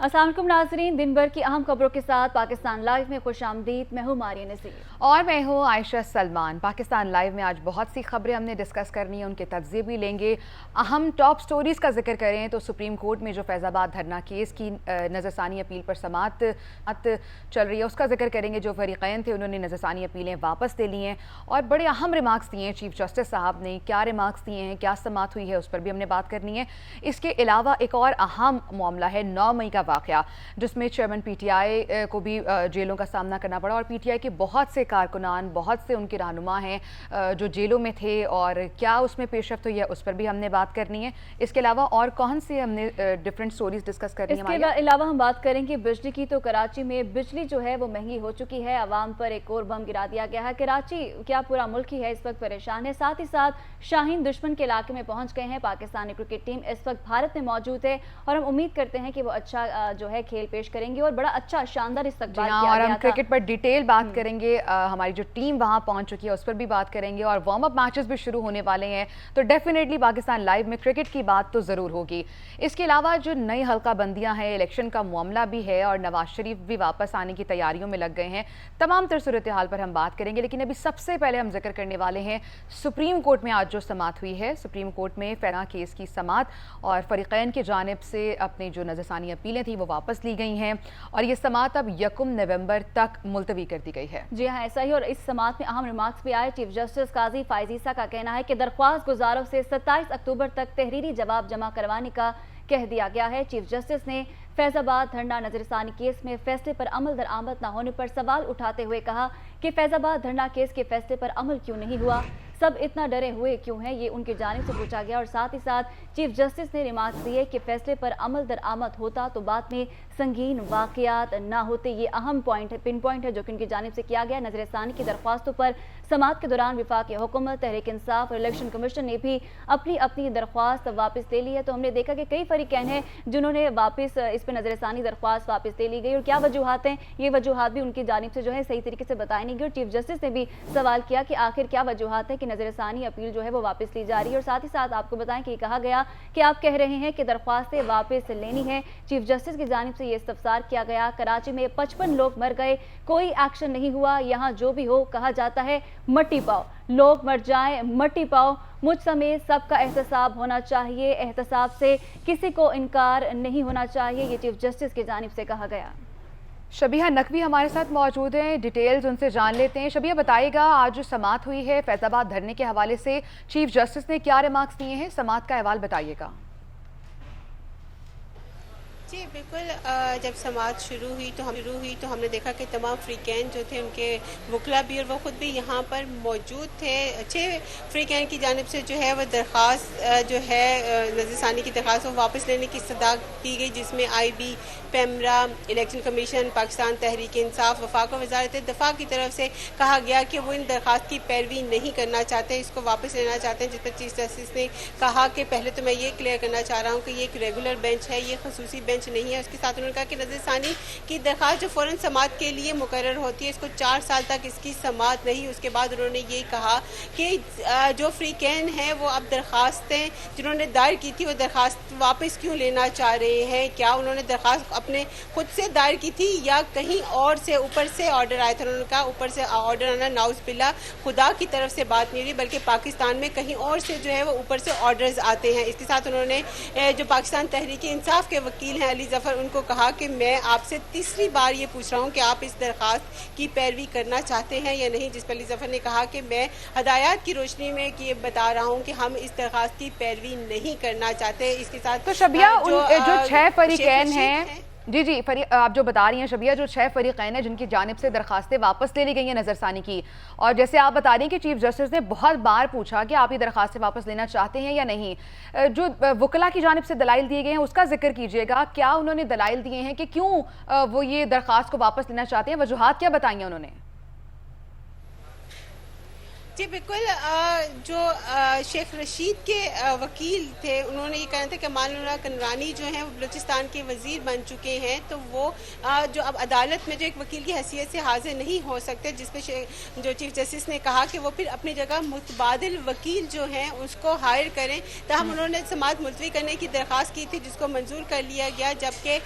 अस्सलाम वालेकुम नाज़रीन, दिन भर की अहम खबरों के साथ पाकिस्तान लाइव में खुशामदीद। मैं हूँ मारिया नसीर और मैं हूँ आयशा सलमान। पाकिस्तान लाइव में आज बहुत सी खबरें हमने डिस्कस करनी है, उनके तज्ज़िये भी लेंगे। अहम टॉप स्टोरीज़ का जिक्र करें तो सुप्रीम कोर्ट में जो फैज़ाबाद धरना केस की नज़रसानी अपील पर समाअत चल रही है, उसका जिक्र करेंगे। जो फरीक़ैन थे उन्होंने नज़रसानी अपीलें वापस ले ली हैं और बड़े अहम रिमार्क्स दिए हैं चीफ जस्टिस साहब ने। क्या रिमार्क्स दिए हैं, क्या समाअत हुई है, उस पर भी हमने बात करनी है। इसके अलावा एक और अहम मामला है 9 मई का वाक़या, जिसमें चेयरमैन पीटीआई को भी जेलों का सामना करना पड़ा और पीटीआई के बहुत से कारकुनान, बहुत से उनके रहनुमा हैं जो जेलों में थे, और क्या उसमें पेशरफ्त हुई है उस पर भी हमने बात करनी है। इसके अलावा और कौन सी हमने डिफरेंट स्टोरीज डिस्कस करनी है। इसके अलावा हम बात करेंगे बिजली की। तो कराची में बिजली जो है वो महंगी हो चुकी है, आवाम पर एक और बम गिरा दिया गया है। कराची क्या पूरा मुल्क ही है इस वक्त परेशान है। साथ ही साथ शाहीन दुश्मन के इलाके में पहुंच गए हैं। पाकिस्तानी क्रिकेट टीम इस वक्त भारत में मौजूद है और हम उम्मीद करते हैं कि वो अच्छा जो है खेल पेश करेंगे और बड़ा अच्छा शानदार इस्तकबाल किया और गया हम था। क्रिकेट पर डिटेल बात करेंगे। हमारी जो टीम वहां पहुंच चुकी है उस पर भी बात करेंगे और वार्म अप मैचेस भी शुरू होने वाले हैं, तो डेफिनेटली पाकिस्तान लाइव में क्रिकेट की बात तो ज़रूर होगी। इसके अलावा जो नई हल्का बंदियां हैं, इलेक्शन का मामला भी है और नवाज शरीफ भी वापस आने की तैयारियों में लग गए हैं। तमाम तर सूरत हाल पर हम बात करेंगे, लेकिन अभी सबसे पहले हम जिक्र करने वाले हैं सुप्रीम कोर्ट में आज जो समाअत हुई है। सुप्रीम कोर्ट में फैरा केस की समाअत और फरीक़ैन की जानिब से अपनी जो नज़रसानी अपीलें थी वो वापस ली गई हैं और ये समाअत अब 1 नवंबर तक मुलतवी कर दी गई है। जी हाँ, ऐसा ही। और इस समाअत में अहम रिमार्क्स भी आए। चीफ जस्टिस काजी फायज ईसा का कहना है कि दरख्वास्त गुजारों से 27 अक्टूबर तक तहरीरी जवाब जमा करवाने का कह दिया गया है। चीफ जस्टिस ने फैज़ाबाद धरना नजरसानी केस में फैसले पर अमल दरामद न होने पर सवाल उठाते हुए कहा कि फैज़ाबाद धरना केस के फैसले पर अमल क्यों नहीं हुआ, सब इतना डरे हुए क्यों हैं, ये उनकी जानिब से पूछा गया। और साथ ही साथ चीफ जस्टिस ने रिमार्क दिए कि फैसले पर अमल दरामद होता तो बाद में संगीन वाकयात ना होते। ये अहम पॉइंट है, पिन पॉइंट है जो कि उनकी जानिब से किया गया। नजरसानी की दरख्वास्तों पर समाअत के दौरान वफाकी हुकूमत, तहरीक इंसाफ और इलेक्शन कमीशन ने भी अपनी अपनी दरख्वास्त वापस ले ली है। तो हमने देखा कि कई फरीक़ैन हैं जिन्होंने वापस इस पर नजरसानी दरख्वास्त वापस ले ली गई और क्या वजूहात हैं, ये वजूहात भी उनकी जानिब से जो है सही तरीके से बताई नहीं गई। और चीफ जस्टिस ने भी सवाल किया कि आखिर क्या वजूहात है कि नजरसानी अपील जो है वो वापस ली जा रही है। और साथ ही साथ आपको बताएं कि कहा गया कि आप कह रहे हैं कि दरख्वास्तें वापस लेनी है। चीफ जस्टिस की जानिब से ये इस्तफसार किया गया। कराची में 55 लोग मर गए, कोई एक्शन नहीं हुआ, यहाँ जो भी हो कहा जाता है मट्टी पाओ, लोग मर जाएं मट्टी पाओ, मुझ समेत सबका एहतसाब होना चाहिए, एहतसाब से किसी को इनकार नहीं होना चाहिए, ये चीफ जस्टिस की जानिब से कहा गया। शबिया नकवी हमारे साथ मौजूद हैं, डिटेल्स उनसे जान लेते हैं। शबिया बताइएगा, आज जो समाअत हुई है फैज़ाबाद धरने के हवाले से चीफ जस्टिस ने क्या रिमार्क्स दिए हैं, समाअत का अहवाल बताइएगा। जी बिल्कुल, जब समाअत शुरू हुई तो हमने देखा कि तमाम फ्रीकैन जो थे उनके वकला भी और वो ख़ुद भी यहाँ पर मौजूद थे। अच्छे फ्रीकैन की जानिब से जो है वह दरख्वास्त जो है नज़रसानी की दरख्वास्त वो वापस लेने की सदा की गई, जिसमें IB, PEMRA, election commission, Pakistan Tehreek Insaf, वफाक वज़ारत दफ़ा की तरफ से कहा गया कि वो इन दरख्वास्त की पैरवी नहीं करना चाहते, इसको वापस लेना चाहते हैं। जिस पर चीफ जस्टिस ने कहा कि पहले तो मैं ये क्लियर करना चाह रहा हूँ कि ये एक रेगुलर बेंच है, ये खसूसी बेंच नहीं है। उसके साथ उन्होंने कहा कि नज़रसानी की दरख्वास्त जो फ़ौरन समाअत के लिए मुकर्रर होती है, इसको 4 साल तक इसकी समाअत नहीं। उसके बाद उन्होंने ये कहा कि जो फ्रीकैन हैं वो अब दरख्वास्तें जिन्होंने दायर की थी वो दरख्वास्त वापस क्यों लेना चाह रहे हैं, क्या उन्होंने दरख्वास्त अपने खुद से दायर की थी या कहीं और से ऊपर से ऑर्डर आया था। उन्होंने कहा ऊपर से ऑर्डर आना नाउज़ बिल्ला खुदा की तरफ से बात नहीं रही, बल्कि पाकिस्तान में कहीं और से जो है वो ऊपर से ऑर्डर्स आते हैं। इसके साथ उन्होंने जो पाकिस्तान तहरीक इंसाफ के वकील हैं अली ज़फ़र, उनको कहा कि मैं आपसे तीसरी बार ये पूछ रहा हूँ कि आप इस दरख्वास्त की पैरवी करना चाहते हैं या नहीं। जिस पर अली ज़फ़र ने कहा कि मैं हदायत की रोशनी में ये बता रहा हूँ कि हम इस दरख्वास्त की पैरवी नहीं करना चाहते। इसके साथ तो शबिया जो 6 फरीकैन हैं, जी आप जो बता रही हैं शबिया, जो 6 फरीक़ैन हैं जिनकी जानिब से दरखास्तें वापस ले ली गई हैं नज़रसानी की, और जैसे आप बता रही हैं कि चीफ जस्टिस ने बहुत बार पूछा कि आप ये दरखास्तें वापस लेना चाहते हैं या नहीं, जो वकला की जानिब से दलाइल दिए गए हैं उसका जिक्र कीजिएगा। क्या उन्होंने दलाइल दिए हैं कि क्यों वो ये दरखास्त को वापस लेना चाहते हैं, वजूहात क्या बताई हैं उन्होंने? जी बिल्कुल, जो शेख रशीद के वकील थे, उन्होंने ये कहा था कि मालूना कनरानी जो हैं वो बलूचिस्तान के वजीर बन चुके हैं, तो वो जो अब अदालत में जो एक वकील की हैसियत से हाजिर नहीं हो सकते, जिसपे जो चीफ जस्टिस ने कहा कि वो फिर अपनी जगह मुतबादिल वकील जो हैं उसको हायर करें। तहम उन्होंने समाअत मुलतवी करने की दरख्वास्त की थी, जिसको मंजूर कर लिया गया, जबकि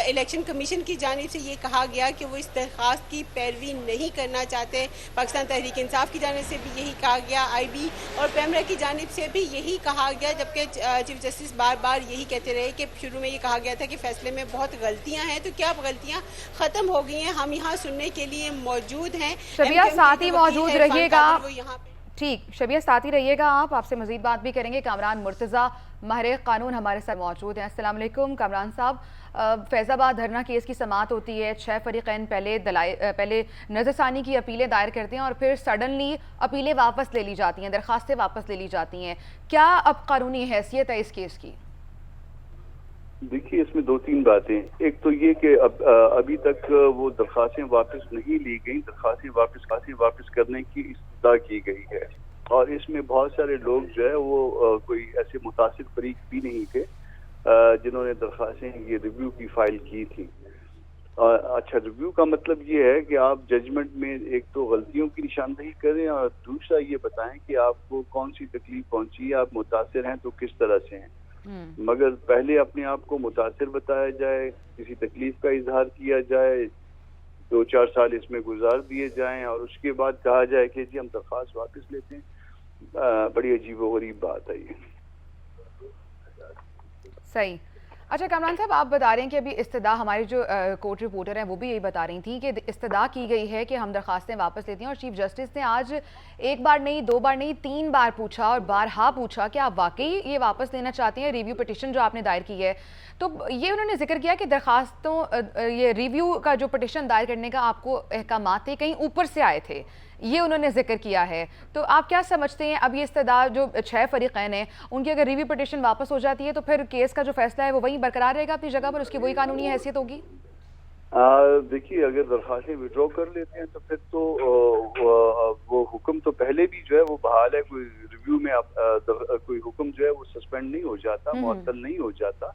इलेक्शन कमीशन की जानिब से ये कहा गया कि वो इस दरख्वास्त की पैरवी नहीं करना चाहते। पाकिस्तान तहरीक इंसाफ की जानिब से यही कहा गया, आईबी और पैमरा की जानिब से भी यही कहा गया, जबकि चीफ जस्टिस बार बार यही कहते रहे कि शुरू में ये कहा गया था कि फैसले में बहुत गलतियां हैं, तो क्या अब गलतियां खत्म हो गई हैं? हम यहाँ सुनने के लिए मौजूद हैं। शबिया साथ ही मौजूद रहिएगा। यहाँ पे ठीक, शबिया साथ ही रहिएगा, आप आपसे मजीद बात भी करेंगे। कामरान मुर्तज़ा माहिर कानून हमारे साथ मौजूद हैं। अस्सलाम वालेकुम कामरान साहब, फैज़ाबाद धरना केस की समाअत होती है, 6 फरीक़ैन पहले नज़रसानी की अपीलें दायर करते हैं और फिर सडनली अपीलें वापस ले ली जाती हैं, दरख्वास्तें वापस ले ली जाती हैं। क्या अब कानूनी हैसियत है इस केस की? देखिए, इसमें 2-3 बातें। एक तो ये कि अभी तक वो दरख्वास्तें वापस नहीं ली गई, दरख्वास्तें वापस करने की इस्तदा की गई है और इसमें बहुत सारे लोग जो है वो कोई ऐसे मुतासिर फरीक भी नहीं थे जिन्होंने दरख्वास्तें ये रिव्यू की फाइल की थी। अच्छा, रिव्यू का मतलब ये है कि आप जजमेंट में एक तो गलतियों की निशानदेही करें और दूसरा ये बताएं कि आपको कौन सी तकलीफ पहुंची है, आप मुतासिर हैं तो किस तरह से हैं। मगर पहले अपने आप को मुतासिर बताया जाए, किसी तकलीफ का इजहार किया जाए, 2-4 साल इसमें गुजार दिए जाएं और उसके बाद कहा जाए कि जी हम दरख्वास्त वापस लेते हैं। बड़ी अजीबोगरीब बात है ये। सही। अच्छा कामरान साहब, आप बता रहे हैं कि अभी इस्तदा, हमारी जो कोर्ट रिपोर्टर हैं वो भी यही बता रही थी कि इस्तदा की गई है कि हम दरख्वास्तें वापस लेती हैं और चीफ जस्टिस ने आज एक बार नहीं, 2 बार नहीं, 3 बार पूछा और बारहा पूछा कि आप वाकई ये वापस लेना चाहते हैं, रिव्यू पिटिशन जो आपने दायर की है। तो ये उन्होंने जिक्र किया कि दरख्वास्तों ये रिव्यू का जो पिटिशन दायर करने का आपको अहकामात थे कहीं ऊपर से आए थे, ये उन्होंने जिक्र किया है। तो आप क्या समझते हैं, अब ये इस्तदा जो 6 फरीक़ैन हैं उनकी अगर रिव्यू पिटिशन वापस हो जाती है तो फिर केस का जो फैसला है वो वहीं बरकरार रहेगा अपनी जगह पर, उसकी वही कानूनी हैसियत होगी? देखिए, अगर दरख्वास्तें विड्रॉ कर लेते हैं तो फिर तो वो हुक्म तो पहले भी जो है वो बहाल है। कोई रिव्यू में कोई हुक्म जो है वो सस्पेंड नहीं हो जाता, मुअत्तल नहीं हो जाता।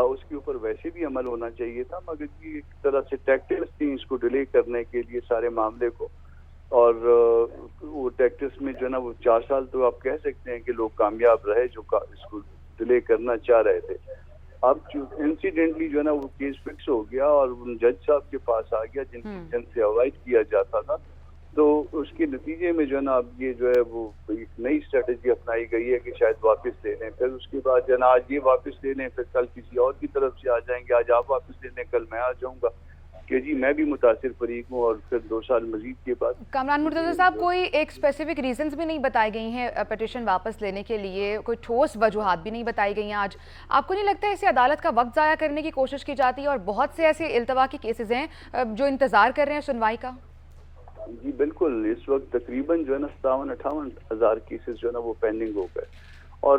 उसके ऊपर वैसे भी अमल होना चाहिए था, मगर ये एक तरह से टैक्टिक्स थी इसको डिले करने के लिए सारे मामले को। और वो टैक्टिक्स में जो है ना वो 4 साल तो आप कह सकते हैं कि लोग कामयाब रहे जो इसको डिले करना चाह रहे थे। अब इंसिडेंटली जो है ना वो केस फिक्स हो गया और उन जज साहब के पास आ गया जिनसे अवॉइड किया जाता था, तो उसके नतीजे में जो है ना अब ये जो है वो एक नई स्ट्रेटेजी अपनाई गई है कि शायद वापस ले लें, फिर उसके बाद जो है ना आज ये वापस ले लें, फिर कल किसी और की तरफ से आ जाएंगे, आज आप वापस ले लें, कल मैं आ जाऊंगा कि जी मैं भी मुतासिर फरीक हूँ और फिर 2 साल मजीद के बाद। कामरान मुर्तज़ा साहब, कोई एक स्पेसिफिक रीजंस भी नहीं बताई गई हैं पिटिशन वापस लेने के लिए, कोई ठोस वजूहात भी नहीं बताई गई हैं आज? आपको नहीं लगता है इससे अदालत का वक्त ज़ाया करने की कोशिश की जाती है और बहुत से ऐसे इल्तवा के केसेस हैं जो इंतज़ार कर रहे हैं सुनवाई का? जी बिल्कुल, इस वक्त तकरीबन जो है ना 57-58 हज़ार केसेस जो है ना वो पेंडिंग हो गए और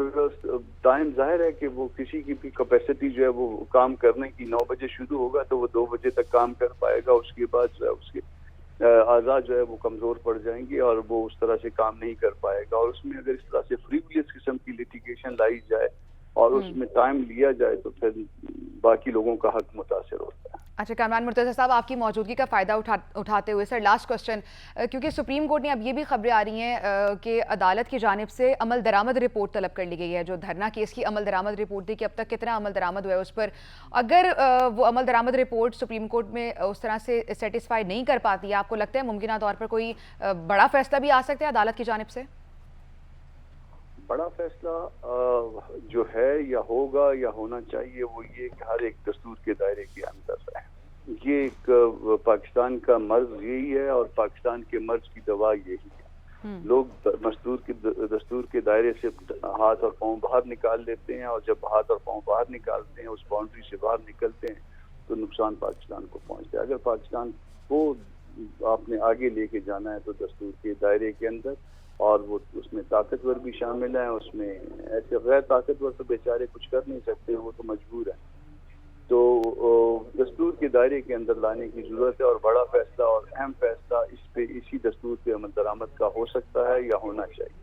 टाइम जाहिर है कि वो किसी की भी कैपेसिटी जो है वो काम करने की 9 बजे शुरू होगा तो वो 2 बजे तक काम कर पाएगा, उसके बाद जो है उसके आज़ाद जो है वो कमज़ोर पड़ जाएंगे और वो उस तरह से काम नहीं कर पाएगा। और उसमें अगर इस तरह से फ्रीवियस किस्म की लिटिगेशन लाई जाए और उसमें टाइम लिया जाए तो फिर बाकी लोगों का हक मुतासर होता है। अच्छा कामरान मुर्तज़ा साहब, आपकी मौजूदगी का फ़ायदा उठाते हुए सर लास्ट क्वेश्चन, क्योंकि सुप्रीम कोर्ट ने अब ये भी खबरें आ रही हैं कि अदालत की जानिब से अमल दरामद रिपोर्ट तलब कर ली गई है, जो धरना केस की अमल दरामद रिपोर्ट थी कि अब तक कितना अमल दरामद हुआ है उस पर, अगर वो अमल दरामद रिपोर्ट सुप्रीम कोर्ट में उस तरह से सेटिस्फाई नहीं कर पाती है, आपको लगता है मुमकिन तौर पर कोई बड़ा फैसला भी आ सकता है अदालत की जानिब से? बड़ा फैसला जो है या होगा या होना चाहिए वो ये कि हर एक दस्तूर के दायरे के अंदर है। ये एक पाकिस्तान का मर्ज यही है और पाकिस्तान के मर्ज की दवा यही है। लोग दस्तूर के दायरे से हाथ और पांव बाहर निकाल लेते हैं और जब हाथ और पांव बाहर निकालते हैं, उस बाउंड्री से बाहर निकलते हैं तो नुकसान पाकिस्तान को पहुंचता है। अगर पाकिस्तान को आपने आगे लेके जाना है तो दस्तूर के दायरे के अंदर, और वो उसमें ताकतवर भी शामिल हैं, उसमें ऐसे गैर ताकतवर तो बेचारे कुछ कर नहीं सकते, वो तो मजबूर हैं। तो दस्तूर के दायरे के अंदर लाने की जरूरत है और बड़ा फैसला और अहम फैसला इसी दस्तूर पे अमल दरामद का हो सकता है या होना चाहिए।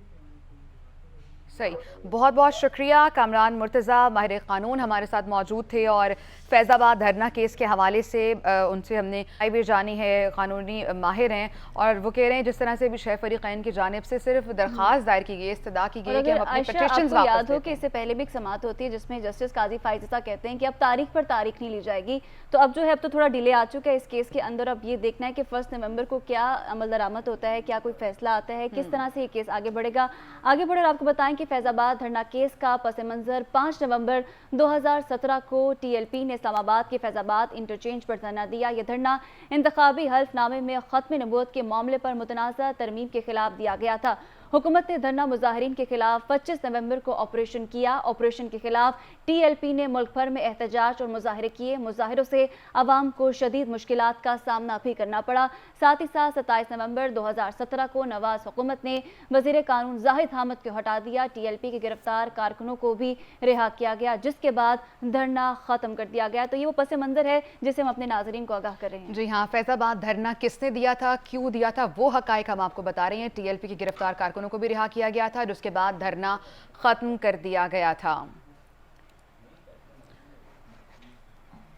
सही, बहुत बहुत शुक्रिया। कामरान मुर्तज़ा माहिर क़ानून हमारे साथ मौजूद थे और फैज़ाबाद धरना केस के हवाले से उनसे हमने भी जानी है, क़ानूनी माहिर हैं और वो कह रहे हैं जिस तरह से भी शह फ़रीक़ैन की जानिब से सिर्फ दरख्वास्त दायर की गई, इस्तदा की गई कि हम अपने पिटीशंस वापस याद हो कि इससे पहले भी एक समाअत होती है जिसमें जस्टिस काजी फाइज़ा कहते हैं कि अब तारीख पर तारीख नहीं ली जाएगी, तो अब जो है अब तो थोड़ा डिले आ चुका है इस केस के अंदर। अब ये देखना है कि 1 नवंबर को क्या अमल दरामद होता है, क्या कोई फैसला आता है, किस तरह से ये केस आगे बढ़ेगा। आगे बढ़े और आपको बताएं कि फैज़ाबाद धरना केस का पस मंज़र 5 नवंबर 2017 को TLP ने इस्लामाबाद के फैज़ाबाद इंटरचेंज पर धरना दिया। यह धरना इंतखाबी हल्फनामे में ख़त्म नबूवत के मामले पर मुतनाज़ा तरमीम के खिलाफ दिया गया था। हुकूमत ने धरना मुजाहिरीन के खिलाफ 25 नवंबर को ऑपरेशन किया। ऑपरेशन के खिलाफ TLP ने मुल्क भर में एहतजाज और मुजाहरे किए। मुजाहिरों से आवाम को शदीद मुश्किलात का सामना भी करना पड़ा। साथ ही साथ 27 नवंबर 2017 को नवाज हुकूमत ने वजीर कानून जाहिद हामिद को हटा दिया। TLP के गिरफ्तार कारकुनों को भी रिहा किया गया, जिसके बाद धरना खत्म कर दिया गया। तो ये वो पस मंजर है जिसे हम अपने नाजरीन को आगाह कर रहे हैं। जी हाँ, फैज़ाबाद धरना किसने दिया था, क्यों दिया था, वो हकायक हम आपको बता रहे हैं। TLP के गिरफ्तार कारकुनों को भी रिहा किया गया था, जिसके बाद धरना खत्म कर दिया गया था।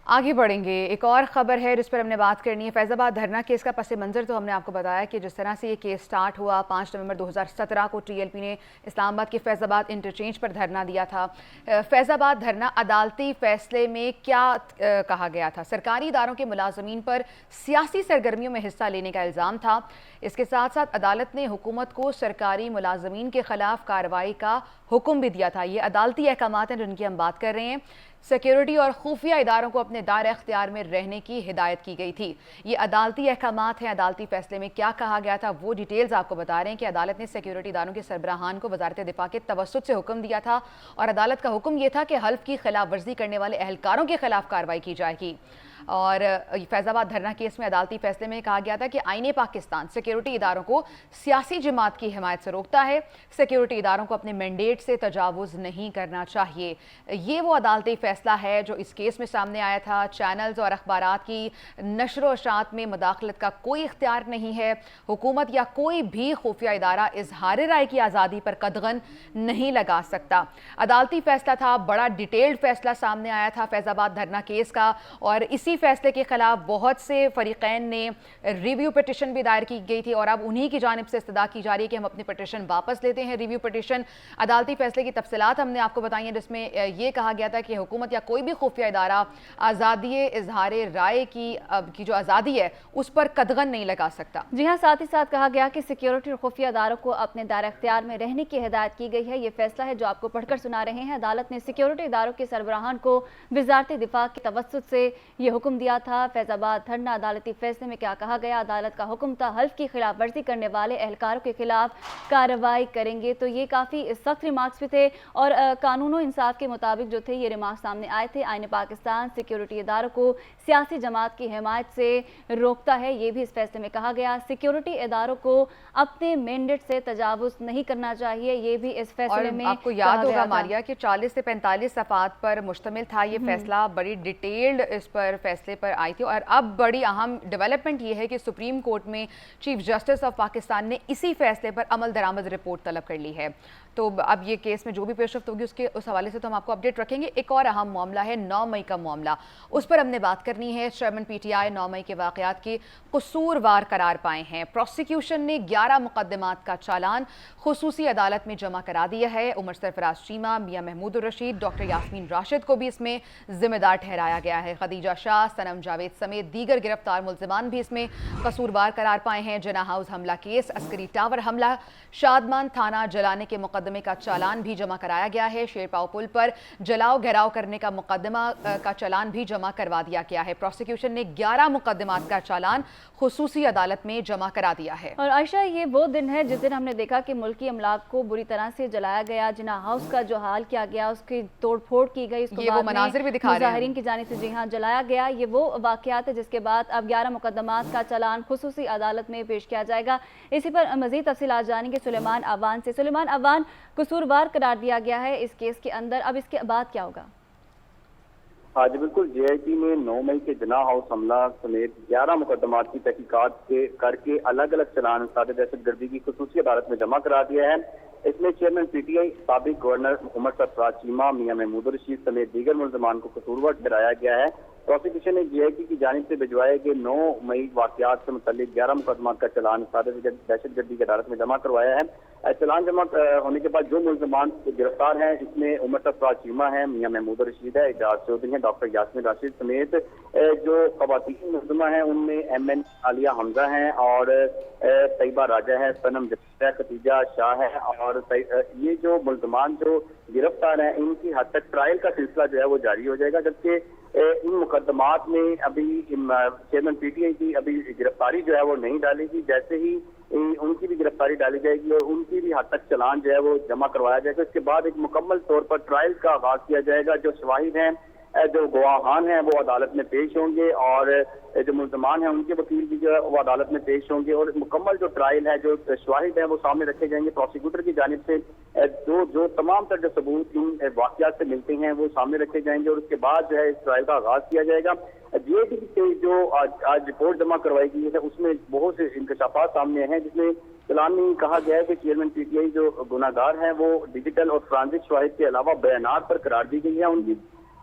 आगे बढ़ेंगे, एक और ख़बर है जिस पर हमने बात करनी है। फैज़ाबाद धरना केस का पस मंज़र तो हमने आपको बताया कि जिस तरह से ये केस स्टार्ट हुआ, 5 नवंबर 2017 को TLP ने इस्लामाबाद के फैज़ाबाद इंटरचेंज पर धरना दिया था। फैज़ाबाद धरना अदालती फ़ैसले में क्या कहा गया था? सरकारी इदारों के मुलाजमीन पर सियासी सरगर्मियों में हिस्सा लेने का इल्ज़ाम था। इसके साथ साथ अदालत ने हुकूमत को सरकारी मुलाजमीन के ख़िलाफ़ कार्रवाई का हुक्म भी दिया था। ये अदालती अहकामात हैं जिनकी हम बात कर रहे हैं। सिक्योरिटी और खुफिया इदारों को अपने दायरे इख्तियार में रहने की हिदायत की गई थी। ये अदालती अहकामात हैं। अदालती फैसले में क्या कहा गया था वो डिटेल्स आपको बता रहे हैं कि अदालत ने सिक्योरिटी इदारों के सरबराहान को वजारत दिफा के तवस्सुत से हुक्म दिया था और अदालत का हुक्म यह था कि हल्फ की खिलाफ वर्जी करने वाले एहलकारों के खिलाफ कार्रवाई की जाएगी। और फैज़ाबाद धरना केस में अदालती फैसले में कहा गया था कि आईने पाकिस्तान सिक्योरिटी इदारों को सियासी जमात की हिमायत से रोकता है। सिक्योरिटी इदारों को अपने मैंडेट से तजावुज़ नहीं करना चाहिए। ये वो अदालती फैसला है जो इस केस में सामने आया था। चैनल्स और अखबारात की नशर व इशाअत में मुदाखलत का कोई इख्तियार नहीं है। हुकूमत या कोई भी खुफिया इदारा इजहार राय की आज़ादी पर कदगन नहीं लगा सकता। अदालती फैसला था, बड़ा डिटेल्ड फैसला सामने आया था फैज़ाबाद धरना केस का और इसी फैसले के खिलाफ बहुत से फरीकैन ने रिव्यू पिटिशन भी दायर की गई थी और अब उन्हीं की जानिब से इस्तदा की जा रही है कि हम अपनी पिटिशन वापस लेते हैं। रिव्यू पिटिशन अदालती फैसले की तफसीलात हमने आपको बताई हैं, जिसमें यह कहा गया था कि हुकूमत या कोई भी खुफिया इदारा आज़ादी इजहार राय की जो आज़ादी है उस पर कदगन नहीं लगा सकता। जी हाँ, साथ ही साथ कहा गया कि सिक्योरिटी और खुफिया इदारों को अपने दायरे इख्तियार में रहने की हिदायत की गई है। ये फैसला है जो आपको पढ़कर सुना रहे हैं। अदालत ने सिक्योरिटी इदारों के सरबराहान को वजारत दिफा के तवस्सुत से ये हुक्म दिया था। फैज़ाबाद धरना अदालती फैसले में क्या कहा गया? अदालत का हुक्म था हल्फ की खिलाफ वर्जी करने वाले एहलकारों के खिलाफ कार्रवाई करेंगे। तो ये काफ़ी सख्त रिमार्क्स भी थे और कानून इंसाफ के मुताबिक जो थे ये रिमार्क्स सामने आए थे। आईने पाकिस्तान सिक्योरिटी इदारों को सियासी जमात की हिमायत से रोकता है, ये भी इस फैसले में कहा गया। सिक्योरिटी इदारों को अपने मैंडेट से तजावुज़ नहीं करना चाहिए, ये भी इस फैसले में आपको याद होगा मारिया कि 40 से 45 सफ़ात पर मुश्तमिल था ये फैसला। बड़ी डिटेल्ड इस पर फैसले पर आई थी और अब बड़ी अहम डेवलपमेंट ये है कि सुप्रीम कोर्ट में चीफ जस्टिस ऑफ पाकिस्तान ने इसी फैसले पर अमल दरामद रिपोर्ट तलब कर ली है। तो अब ये केस में जो भी पेशरफ्त होगी उसके उस हवाले से तो हम आपको अपडेट रखेंगे। एक और अहम मामला है 9 मई का मामला, उस पर हमने बात करनी है। चेयरमैन PTI 9 मई के वाक़यात की कसूरवार करार पाए हैं। प्रोसिक्यूशन ने 11 मुकदमात का चालान खुसूसी अदालत में जमा करा दिया है। उमर सरफराज चीमा, मियां महमूद रशीद, डॉक्टर यास्मीन राशिद को भी इसमें जिम्मेदार ठहराया गया है। खदीजा शाह, सनम जावेद समेत दीगर गिरफ्तार मुल्जिमान भी इसमें कसूरवार करार पाए हैं। जना हाउस हमला केस, अस्करी टावर हमला, शादमान थाना जलाने के मुकदमे का चालान भी जमा कराया गया है। शेरपाव पुल पर जलाओ घेराव करने का मुकदमा का चालान भी जमा करवा दिया गया है। प्रोसिक्यूशन ने 11 मुकदमात का चालान खुसूसी अदालत में जमा करा दिया है। और आयशा, ये वो दिन है जिस दिन हमने देखा कि मुल्की अमलाक को बुरी तरह से जलाया गया। जिना हाउस का जो हाल किया गया, उसकी तोड़ फोड़ की गई, उसको वो मनाजिर भी दिखा रहे हैं मुजाहिरीन की जानिब से जी हाँ जलाया गया। ये वो वाकयात है जिसके बाद अब 11 मुकदमात का चालान खुसूसी अदालत में पेश किया जाएगा। इसी पर मजीद तफसीलात जानेंगे सुलेमान अवान से। सुलेमान अवान, कसूरवार करार दिया गया है इस केस के अंदर, अब इसके बाद क्या होगा? हाँ जी बिल्कुल, JIT ने 9 मई के जना हाउस हमला समेत 11 मुकदमात की तहकीकात करके अलग अलग चलान सादे दहशतगर्दी की खुसूसी अदालत में जमा करा दिया है। इसमें चेयरमैन PTI साबिक गवर्नर उमर सरफराज चीमा, मियां महमूद रशीद समेत दीगर मुल्जमान को कसूरवार ठहराया गया है। प्रोसिक्यूशन ने JIT की जानिब से भिजवाए गए 9 मई वाकयात से मुतल्लिक 11 मुकदमात का चलान सादे दहशतगर्दी की अदालत में जमा करवाया है। चलान जमा होने के बाद जो मुल्जमान गिरफ्तार हैं इसमें उमर सरफराज चीमा है, मियां महमूद रशीद है, एजाज चौधरी है, डॉक्टर यास्मीन राशिद समेत जो खवातीन मुल्जमा हैं उनमें MN आलिया हमजा हैं और तैयबा राजा है, सनम जफर, खतीजा शाह है। और ये जो मुल्जमान जो गिरफ्तार हैं इनकी हद तक ट्रायल का सिलसिला जो है वो जारी हो जाएगा, जबकि इन मुकदमात में अभी चेयरमैन PTI की अभी गिरफ्तारी जो है वो नहीं डालेगी। जैसे ही उनकी भी गिरफ्तारी डाली जाएगी और उनकी भी हद तक चलान जो है वो जमा करवाया जाएगा, इसके बाद एक मुकम्मल तौर पर ट्रायल का आगाज किया जाएगा। जो शवाहिद हैं, जो गवाहान हैं वो अदालत में पेश होंगे और जो मुल्जमान हैं उनके वकील भी जो है वो अदालत में पेश होंगे और मुकम्मल जो ट्रायल है, जो शवाहिद है वो सामने रखे जाएंगे। प्रोसिक्यूटर की जानिब से जो तमाम तर जो सबूत इन वाकयात से मिलते हैं वो सामने रखे जाएंगे और उसके बाद जो है इस ट्रायल का आगाज किया जाएगा। JIT से जो आज रिपोर्ट जमा करवाई गई है उसमें बहुत से इंकशाफात सामने हैं, जिसमें चलान में कहा गया है कि चेयरमैन PTI जो गुनाहगार हैं वो डिजिटल और फ्रांसिक शवाहिद के अलावा बयानात पर करार दी गई है उनकी,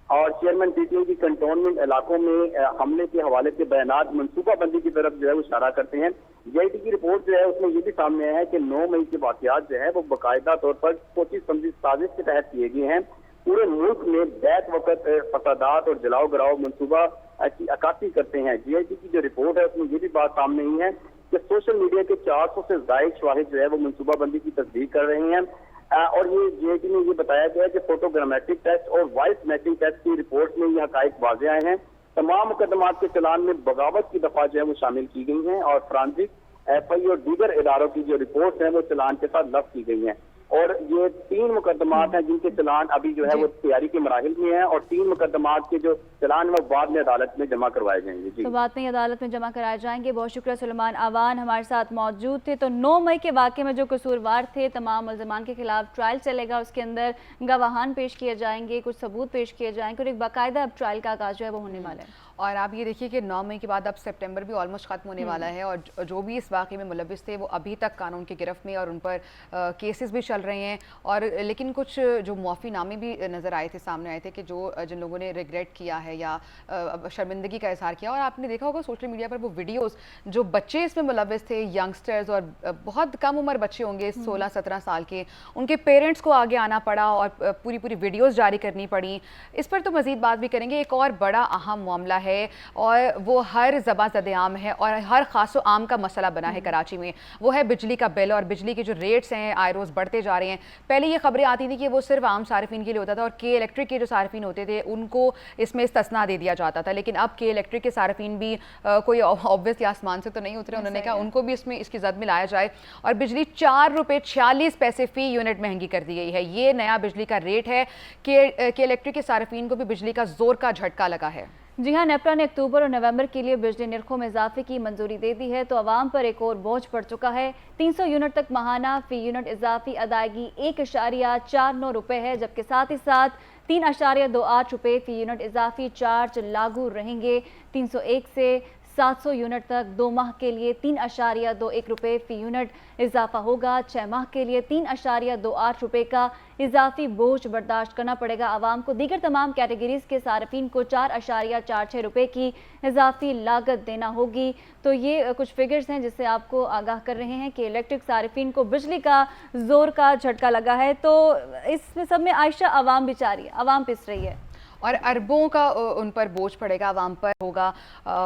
और चेयरमैन PTI की कंटोनमेंट इलाकों में हमले के हवाले से बयानात मनसूबाबंदी की तरफ जो है वो इशारा करते हैं। JIT की रिपोर्ट जो है उसमें ये भी सामने आया है कि 9 मई के वाकयात जो है वो बाकायदा तौर पर सोची समझी साजिश के तहत किए गए हैं। पूरे मुल्क में बैक वक्त फसादात और जलाओ गिराओ मनसूबा की अक्कासी करते हैं। JIT की जो रिपोर्ट है उसमें ये भी बात सामने आई है कि सोशल मीडिया के 400 से ज्यादा शवाहिद जो है वो मनसूबाबंदी की तस्दीक कर रहे हैं और ये JIT ने ये बताया गया कि फोटोग्रामेट्रिक टेस्ट और वॉइस मैचिंग टेस्ट की रिपोर्ट में ये हकायक वाज़ेह आए हैं। तमाम मुकदमात के चलान में बगावत की दफा जो है वो शामिल की गई हैं और फ्रांसिक FI और दीगर इदारों की जो रिपोर्ट है वो चलान के साथ लफ्ज की गई हैं। और ये 3 मुकदमात हैं जिनके चलान अभी जो है वो तैयारी के मराहिल में है और 3 मुकदमात के जो चलान वो बाद में अदालत में जमा करवाए जाएंगे। जी, तो बाद में अदालत में जमा कराए जाएंगे। बहुत शुक्रिया। सुलेमान आवान हमारे साथ मौजूद थे। तो 9 मई के वाक़े में जो कसूरवार थे तमाम मुल्ज़मान के खिलाफ ट्रायल चलेगा, उसके अंदर गवाहान पेश किए जाएंगे, कुछ सबूत पेश किए जाएंगे और एक बाकायदा अब ट्रायल का आगाज़ जो है वो होने वाला है। और आप ये देखिए कि 9 मई के बाद अब सितंबर भी ऑलमोस्ट ख़त्म होने वाला है और जो भी इस वाक़े में मुलविस थे वो अभी तक कानून की गिरफ्त में और उन पर केसेस भी चल रहे हैं। और लेकिन कुछ जो मुआफ़ीनामे भी नज़र आए थे, सामने आए थे कि जिन लोगों ने रिग्रेट किया है या शर्मिंदगी का इज़हार किया। और आपने देखा होगा सोशल मीडिया पर वो वीडियोज़, जो बच्चे इसमें मुलविस थे, यंगस्टर्स और बहुत कम उम्र बच्चे होंगे 16-17 साल के, उनके पेरेंट्स को आगे आना पड़ा और पूरी वीडियोज़ जारी करनी पड़ी। इस पर तो मज़ीद बात भी करेंगे। एक और बड़ा अहम मामला है और वो हर ज़बां ज़द-ए-आम है और हर ख़ास आम का मसला बना है कराची में, वो है बिजली का बिल। और बिजली के जो रेट्स हैं आए रोज़ बढ़ते जा रहे हैं। पहले ये खबरें आती थी कि वो सिर्फ आम सार्फिन के लिए होता था और के इलेक्ट्रिक के जो सार्फिन होते थे उनको इसमें इस्तिस्ना दे दिया जाता था, लेकिन अब के इलेक्ट्रिक के सार्फिन भी कोई ऑब्वियसली आसमान से तो नहीं उतरे। उन्होंने कहा उनको भी इसमें इसकी जद में लाया जाए और बिजली 4 रुपये 46 पैसे फ़ी यूनिट महंगी कर दी गई है। ये नया बिजली का रेट है कि इलेक्ट्रिक के सार्फिन को भी बिजली का जोर का झटका लगा है। जी हाँ, नेपरा ने अक्टूबर और नवंबर के लिए बिजली निरखों में इजाफे की मंजूरी दे दी है, तो आवाम पर एक और बोझ पड़ चुका है। 300 यूनिट तक माहाना फ़ी यूनिट इजाफी अदायगी 1.49 रुपये है, जबकि साथ ही साथ 3.28 रुपये फ़ी यूनिट इजाफी चार्ज लागू रहेंगे। 301 से 700 यूनिट तक 2 माह के लिए 3.21 रुपये फ़ी यूनिट इजाफा होगा। 6 माह के लिए 3.28 रुपये का इजाफी बोझ बर्दाश्त करना पड़ेगा आवाम को। दीगर तमाम कैटेगरीज के सार्फिन को 4.46 रुपये की इजाफी लागत देना होगी। तो ये कुछ फिगर्स हैं जिससे आपको आगाह कर रहे हैं कि इलेक्ट्रिक सार्फिन को बिजली का जोर का झटका लगा है। तो इसमें सब में आयशा आवाम बेचारी, आवाम पिस रही है और अरबों का उन पर बोझ पड़ेगा, आवाम पर होगा।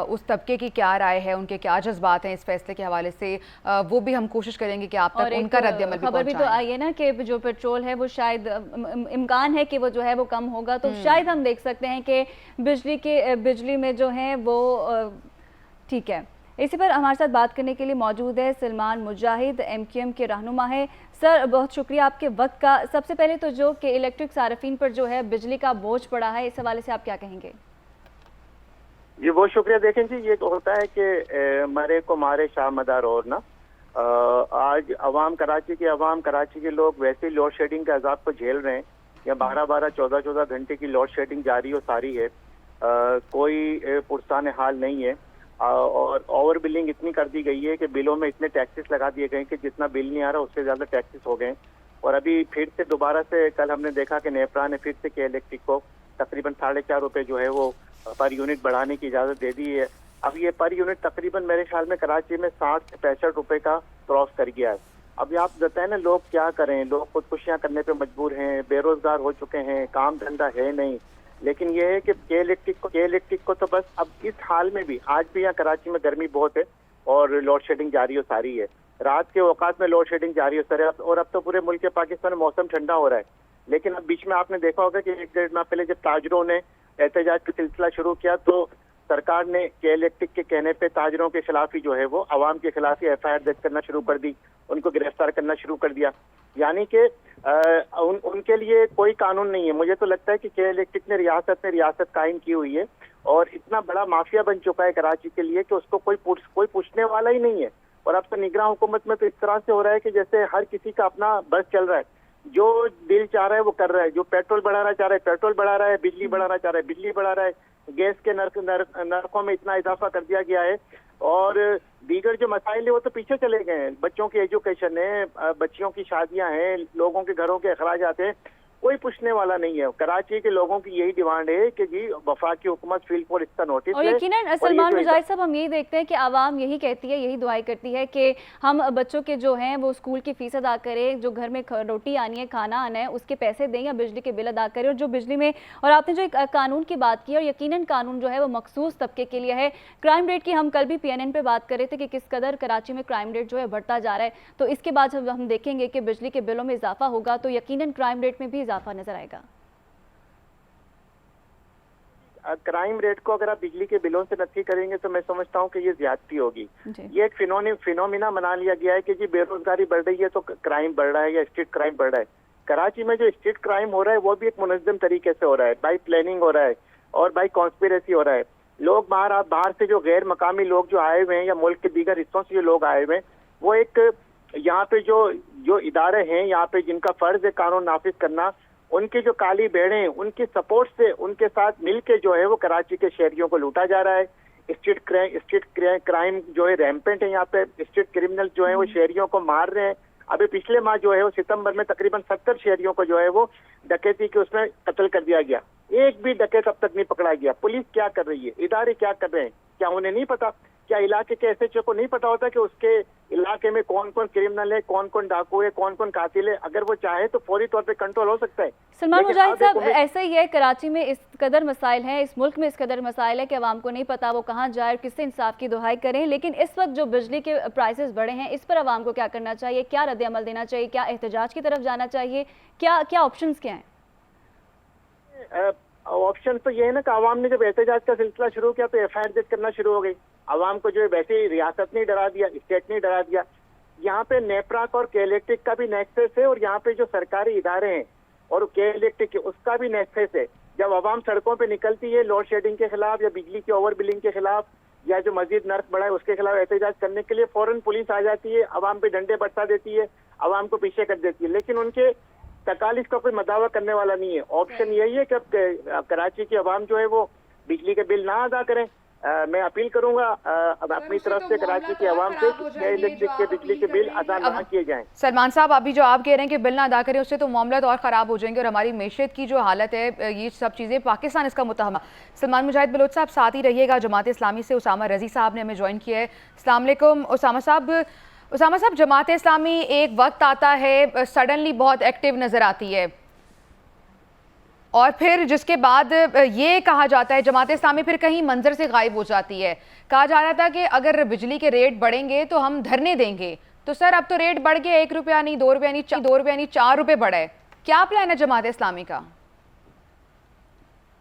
उस तबके की क्या राय है, उनके क्या जज्बात हैं इस फैसले के हवाले से, वो भी हम कोशिश करेंगे कि आप तक उनका रद्द-ए-अमल भी खबर भी तो आई है ना कि जो पेट्रोल है वो शायद इम्कान है कि वो जो है वो कम होगा, तो शायद हम देख सकते हैं कि बिजली में जो है वो ठीक है। इसी पर हमारे साथ बात करने के लिए मौजूद है सलमान मुजाहिद, MQM के रहनुमा है। सर बहुत शुक्रिया आपके वक्त का। सबसे पहले तो जो कि इलेक्ट्रिक सार्फिन पर जो है बिजली का बोझ पड़ा है, इस हवाले से आप क्या कहेंगे? जी बहुत शुक्रिया। देखें जी, ये तो होता है कि मरे को मारे शाह मदार और ना, आज कराची के लोग वैसे ही लोड शेडिंग के अजाब को झेल रहे हैं या 12-12, 14-14 घंटे की लोड शेडिंग जारी और सारी है। कोई पुरसान हाल नहीं है। और ओवर बिलिंग इतनी कर दी गई है कि बिलों में इतने टैक्सेस लगा दिए गए कि जितना बिल नहीं आ रहा उससे ज़्यादा टैक्सेस हो गए। और अभी फिर से दोबारा से कल हमने देखा कि नेपरा ने फिर से के इलेक्ट्रिक को तकरीबन 4.5 रुपये जो है वो पर यूनिट बढ़ाने की इजाज़त दे दी है। अब ये पर यूनिट तकरीबन मेरे ख्याल में कराची में 60 से 65 रुपये का क्रॉस कर गया है। अब आप बताएं ना, लोग क्या करें, लोग खुदकुशियाँ करने पे मजबूर हैं, बेरोजगार हो चुके हैं, काम धंधा है नहीं। लेकिन ये है कि के इलेक्ट्रिक को तो बस अब इस हाल में भी, आज भी यहाँ कराची में गर्मी बहुत है और लोड शेडिंग जारी हो सारी है, रात के औकात में लोड शेडिंग जारी हो सारी। और अब तो पूरे मुल्क के पाकिस्तान में मौसम ठंडा हो रहा है। लेकिन अब बीच में आपने देखा होगा कि 1-1.5 माह पहले जब ताजरों ने एहतजाज का सिलसिला शुरू किया तो सरकार ने के इलेक्ट्रिक के कहने पे ताजरों के खिलाफ ही जो है वो अवाम के खिलाफ ही FIR दर्ज करना शुरू कर दी, उनको गिरफ्तार करना शुरू कर दिया। यानी कि उनके लिए कोई कानून नहीं है। मुझे तो लगता है कि के इलेक्ट्रिक ने रियासत कायम की हुई है और इतना बड़ा माफिया बन चुका है कराची के लिए कि उसको कोई पूछने वाला ही नहीं है। और अब तो निगरान हुकूमत में तो इस तरह से हो रहा है कि जैसे हर किसी का अपना बस चल रहा है, जो दिल चाह रहा है वो कर रहा है, जो पेट्रोल बढ़ाना चाह रहा है पेट्रोल बढ़ा रहा है, बिजली बढ़ाना चाह रहा है बिजली बढ़ा रहा है, गैस के नरकों में इतना इजाफा कर दिया गया है। और दीगर जो मसाइल है वो तो पीछे चले गए हैं। बच्चों की एजुकेशन है, बच्चियों की शादियां हैं, लोगों के घरों के अखराजात हैं, कोई पूछने वाला नहीं है। कराची के लोगों की यही डिमांड है कि जी वफाकी हुकूमत फील्ड पर इसका नोटिस और यकीनन सलमान मुजाहिद साहब, हम यही देखते हैं कि आवाम यही कहती है, यही दुआई करती है कि हम बच्चों के जो हैं वो स्कूल की फीस अदा करें, जो घर में रोटी आनी है, खाना आना है, उसके पैसे दें या बिजली के बिल अदा करें। और जो बिजली में, और आपने जो एक कानून की बात की, और यकीनन कानून जो है वो मखसूस तबके के लिए है। क्राइम रेट की हम कल भी PNN पे बात कर रहे थे कि किस कदर कराची में क्राइम रेट जो है बढ़ता जा रहा है। तो इसके बाद जब हम देखेंगे कि बिजली के बिलों में इजाफा होगा तो यकीनन क्राइम रेट में भी इजाफा नजर आएगा। क्राइम रेट को अगर आप बिजली के बिलों से नक्की करेंगे तो मैं समझता हूँ कि ये ज्यादती होगी। ये एक फिनोमिना बना लिया गया है कि जी बेरोजगारी बढ़ रही है तो क्राइम बढ़ रहा है या स्ट्रीट क्राइम बढ़ रहा है। कराची में जो स्ट्रीट क्राइम हो रहा है वो भी एक मुनज़्ज़म तरीके से हो रहा है, बाई प्लानिंग हो रहा है और बाई कॉन्स्पिरेसी हो रहा है। लोग बाहर से जो गैर मकामी लोग जो आए हुए हैं या मुल्क के दीगर हिस्सों से जो लोग आए हुए हैं, वो एक यहाँ पे जो इदारे हैं यहाँ पे जिनका फर्ज है कानून नाफिज करना, उनकी जो काली भेड़ें हैं उनकी सपोर्ट से उनके साथ मिलके जो है वो कराची के शहरियों को लूटा जा रहा है। स्ट्रीट क्राइम जो है रैम्पेंट है यहाँ पे। स्ट्रीट क्रिमिनल जो है वो शहरियों को मार रहे हैं। अभी पिछले माह जो है वो सितंबर में तकरीबन 70 शहरियों को जो है वो डकैती के उसमें कत्ल कर दिया गया। एक भी डकैत अब तक नहीं पकड़ा गया। पुलिस क्या कर रही है, इदारे क्या कर रहे हैं, क्या उन्हें नहीं पता? क्या इलाके के SHO को नहीं पता होता कि उसके इलाके में कौन कौन क्रिमिनल है, कौन कौन डाकू है, कौन कौन कातिल है? अगर वो चाहे तो फौरी तौर पे कंट्रोल हो सकता है। सलमान मुजाहिद साहब, ऐसा ही है, कराची में इस कदर मसाइल हैं, इस मुल्क में इस कदर मसाइल है कि आवाम को नहीं पता वो कहाँ जाए और किससे इंसाफ की दुहाई करें। लेकिन इस वक्त जो बिजली के प्राइसेस बढ़े हैं, इस पर आवाम को क्या करना चाहिए? क्या रद्द अमल देना चाहिए? क्या एहतजाज की तरफ जाना चाहिए? क्या ऑप्शंस क्या हैं? ऑप्शन तो ये है ना कि आवाम ने जब एहतजाज का सिलसिला शुरू किया तो FIR दर्ज करना शुरू हो गई। आवाम को जो है वैसे ही रियासत ने डरा दिया, स्टेट ने डरा दिया। यहाँ पे नेपराक और के इलेक्ट्रिक का भी नेक्सस है और यहाँ पे जो सरकारी इदारे हैं और के इलेक्ट्रिक उसका भी नेक्सस है। जब आवाम सड़कों पे निकलती है लोड शेडिंग के खिलाफ या बिजली की ओवर बिलिंग के खिलाफ या जो मजीद नर्क बढ़ा है उसके खिलाफ एहतजाज करने के लिए, फौरन पुलिस आ जाती है, आवाम पे डंडे बरसा देती है, आवाम को पीछे कर देती है। लेकिन उनके तकालीफ का कोई मदावा करने वाला नहीं है। ऑप्शन यही है कि अब कराची की आवाम जो है वो बिजली के बिल ना अदा करें। मैं अपील करूंगा अब अपनी तरफ से कराची की आवाम से इलेक्ट्रिक के बिजली के बिल अदा ना किए जाएं। सलमान साहब, अभी जो आप कह रहे हैं कि बिल ना अदा करें उससे तो मामला और ख़राब हो जाएंगे और हमारी मैशत की जो हालत है, ये सब चीज़ें पाकिस्तान इसका मुतहमा। सलमान मुजाहिद बलोच साहब साथ ही रहिएगा। जमात इस्लामी से उसामा रजी साहब ने हमें ज्वाइन किया है। अस्सलाम वालेकुम उसामा साहब, जमात इस्लामी एक वक्त आता है सडनली बहुत एक्टिव नज़र आती है और फिर जिसके बाद ये कहा जाता है जमात इस्लामी फिर कहीं मंजर से गायब हो जाती है। कहा जा रहा था कि अगर बिजली के रेट बढ़ेंगे तो हम धरने देंगे। तो सर अब तो रेट बढ़ गया, 1 रुपया नहीं, 2 रुपया नहीं, 2 रुपया नहीं, 4 रुपये बढ़ा है। क्या प्लान है जमात इस्लामी का?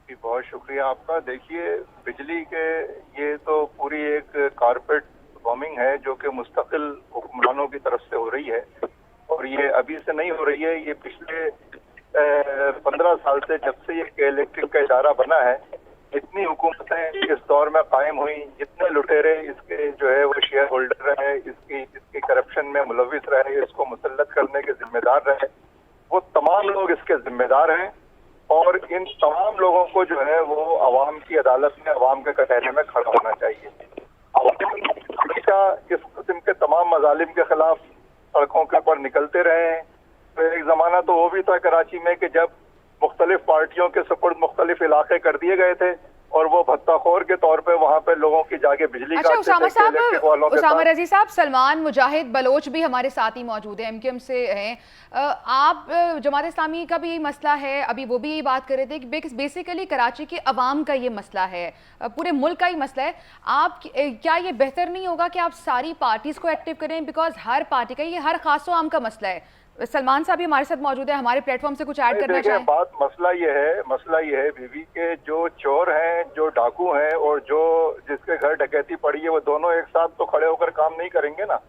बहुत शुक्रिया आपका। देखिए, बिजली के ये तो पूरी एक कारपेट बॉम्बिंग है जो कि मुस्तकिल हुक्मरानों की तरफ से हो रही है और ये अभी से नहीं हो रही है। ये पिछले 15 साल से, जब से ये इलेक्ट्रिक का इदारा बना है, इतनी हुकूमतें इस दौर में कायम हुई, जितने लुटेरे इसके जो है वो शेयर होल्डर रहे, इसकी करप्शन में मुलविस रहे, इसको मुसल्लत करने के जिम्मेदार रहे, वो तमाम लोग इसके जिम्मेदार हैं। और इन तमाम लोगों को जो है वो अवाम की अदालत में, अवाम के कटहरे में खड़ा होना चाहिए। अवाम हमेशा इस किस्म के तमाम मजालिम के खिलाफ सड़कों के ऊपर निकलते रहे हैं। तो एक जमाना तो वो भी था कराची में कि जब मुख्तलिफ पार्टियों के सुपुर्द मुख्तलिफ इलाके कर दिए गए थे और वो भत्ताखोर के तौर पे वहाँ पे लोगों की जाके बिजली अच्छा काटते उसामा थे, साहब, इलेक्ट्रिक वालों के उसामा साथ। रजी साहब, सलमान मुजाहिद बलोच भी हमारे साथ ही मौजूद है, एमक्यूएम से हैं। आप जमात इस्लामी का भी मसला है, अभी वो भी यही बात कर रहे थे कि बेसिकली कराची के अवाम का ये मसला है, पूरे मुल्क का ही मसला है। आप क्या ये बेहतर नहीं होगा कि आप सारी पार्टीज़ को एक्टिव करें, बिकॉज हर पार्टी का ये हर खासो आम का मसला है। सलमान साहब भी हमारे साथ मौजूद है, हमारे प्लेटफॉर्म से कुछ ऐड करना चाहें? बात मसला ये है बीवी के जो चोर हैं, जो डाकू हैं और जो जिसके घर डकैती पड़ी है, वो दोनों एक साथ तो खड़े होकर काम नहीं करेंगे ना।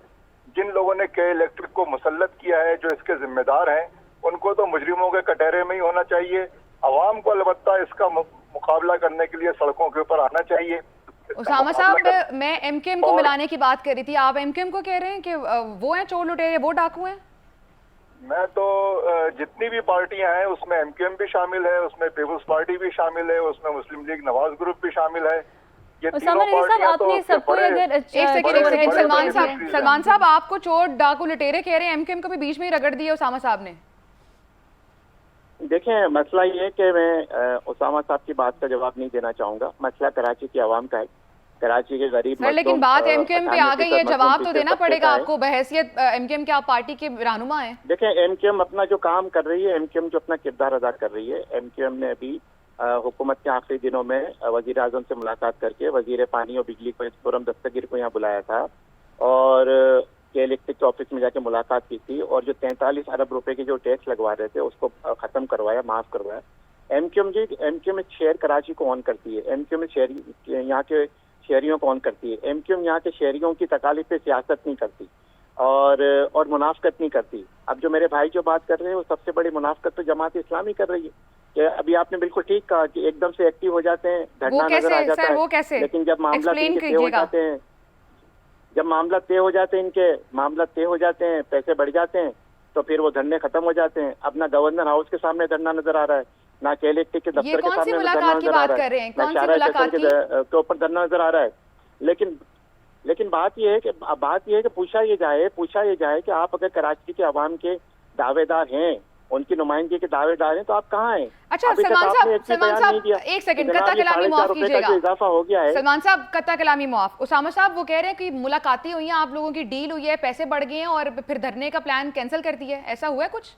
जिन लोगों ने के इलेक्ट्रिक को मुसल्लत किया है, जो इसके जिम्मेदार हैं, उनको तो मुजरिमों के कटहरे में ही होना चाहिए। अवाम को अलबत्ता इसका मुकाबला करने के लिए सड़कों के ऊपर आना चाहिए। उसामा साहब, मैं एमक्यूएम को मिलाने की बात कर रही थी, आप एमक्यूएम को कह रहे हैं कि वो हैं चोर लुटेरे, वो डाकू हैं? मैं तो जितनी भी पार्टियां हैं उसमें एमक्यूएम भी शामिल है, उसमें पीपुल्स पार्टी भी शामिल है, उसमें मुस्लिम लीग नवाज ग्रुप भी शामिल है। ये तीनों पार्टियां तो एक सेकंड सलमान साहब, आपको चोर डाकू लुटेरे कह रहे हैं, एमक्यूएम को भी बीच में ही रगड़ दिया उसामा साहब ने। देखें, मसला ये है कि मैं उसामा साहब की बात का जवाब नहीं देना चाहूंगा। मसला कराची की आवाम का है, कराची के गरीब सर, लेकिन बात एमक्यूएम पे आ गई है, जवाब तो देना पड़ेगा आपको बहैसियत एमक्यूएम के। आप पार्टी के रहनुमा हैं। देखें, एमक्यूएम अपना जो काम कर रही है, एमक्यूएम जो अपना किरदार अदा कर रही है, एमक्यूएम ने अभी हुकूमत के आखिरी दिनों में वजीर आजम से मुलाकात करके वजीर पानी और बिजली को खुर्रम दस्तगीर को यहाँ बुलाया था और के इलेक्ट्रिक ऑफिस में जाके मुलाकात की थी और जो 43 अरब रुपए के जो टैक्स लगवा रहे थे उसको खत्म करवाया, माफ करवाया। एमक्यूएम शेयर कराची को ऑन करती है, एमक्यूएम शेयर यहाँ के शहरियों को ऑन करती है। एमक्यूएम यहाँ के शहरियों की तकालीफ पे सियासत नहीं करती और मुनाफकत नहीं करती। अब जो मेरे भाई जो बात कर रहे हैं वो सबसे बड़ी मुनाफकत तो जमात इस्लामी कर रही है। कि अभी आपने बिल्कुल ठीक कहा कि एकदम से एक्टिव हो जाते हैं, धरना नजर आ जाता है, वो कैसे? लेकिन जब मामला तय हो जाते हैं, जब मामला तय हो जाते हैं, इनके मामला तय हो जाते हैं, पैसे बढ़ जाते हैं, तो फिर वो धरने खत्म हो जाते हैं। अब ना गवर्नर हाउस के सामने धरना नजर आ रहा है, ना के इलेक्ट्रिक के दफ्तर के सामने धरना नजर आ रहा है, ना शारा स्टेशन के ऊपर धरना नजर आ रहा है। लेकिन बात यह है कि पूछा ये जाए कि आप अगर कराची के अवाम के दावेदार हैं, उनकी नुमाइंदगी के दावेदार हैं, तो आप कहाँ हैं? अच्छा सलमान साहब एक सेकंड, कत्ता कलामी माफ कीजिएगा, इजाफा हो गया है। सलमान साहब कत्ता कलामी माफ। उसामा साहब वो कह रहे हैं कि मुलाकातें हुई हैं, आप लोगों की डील हुई है, पैसे बढ़ गए हैं और फिर धरने का प्लान कैंसिल कर दिया है, ऐसा हुआ है कुछ?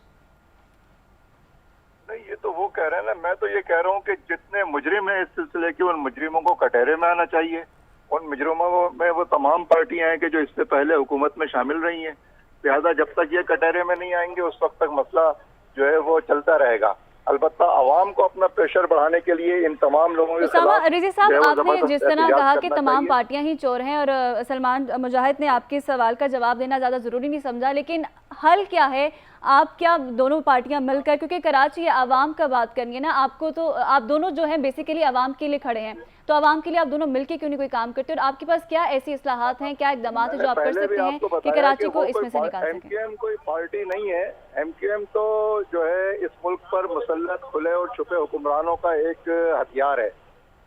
नहीं, ये तो वो कह रहे हैं ना। मैं तो ये कह रहा हूँ कि जितने मुजरिम हैं इस सिलसिले के, उन मुजरिमों को कटहरे में आना चाहिए। उन मुजरिमों में वो तमाम पार्टियां हैं कि जो इससे पहले हुकूमत में शामिल रही हैं। लिहाजा जब तक ये कटहरे में नहीं आएंगे उस वक्त तक मसला जो है वो चलता रहेगा। अलबत्ता आवाम को अपना प्रेशर बढ़ाने के लिए इन तमाम लोगों के खिलाफ रिजी साहब, आपने जिस तरह कहा कि तमाम पार्टियां ही चोर हैं और सलमान मुजाहिद ने आपके सवाल का जवाब देना ज़्यादा ज़रूरी नहीं समझा, लेकिन हल क्या है? आप क्या दोनों पार्टियां मिलकर, क्योंकि कराची आवाम का बात करनी है ना आपको, तो आप दोनों जो हैं बेसिकली आवाम के लिए खड़े हैं, तो आवाम के लिए आप दोनों मिलकर क्यों नहीं कोई काम करते? और आपके पास क्या ऐसी इस्लाहात हैं, क्या इकदाम है जो आप कर सकते हैं कि कराची को इसमें से निकाल सकें? एमक्यूएम कोई पार्टी नहीं है। एमक्यूएम तो जो है इस मुल्क पर मुसल्लत खुले और छुपे हुक्मरानों का एक हथियार है।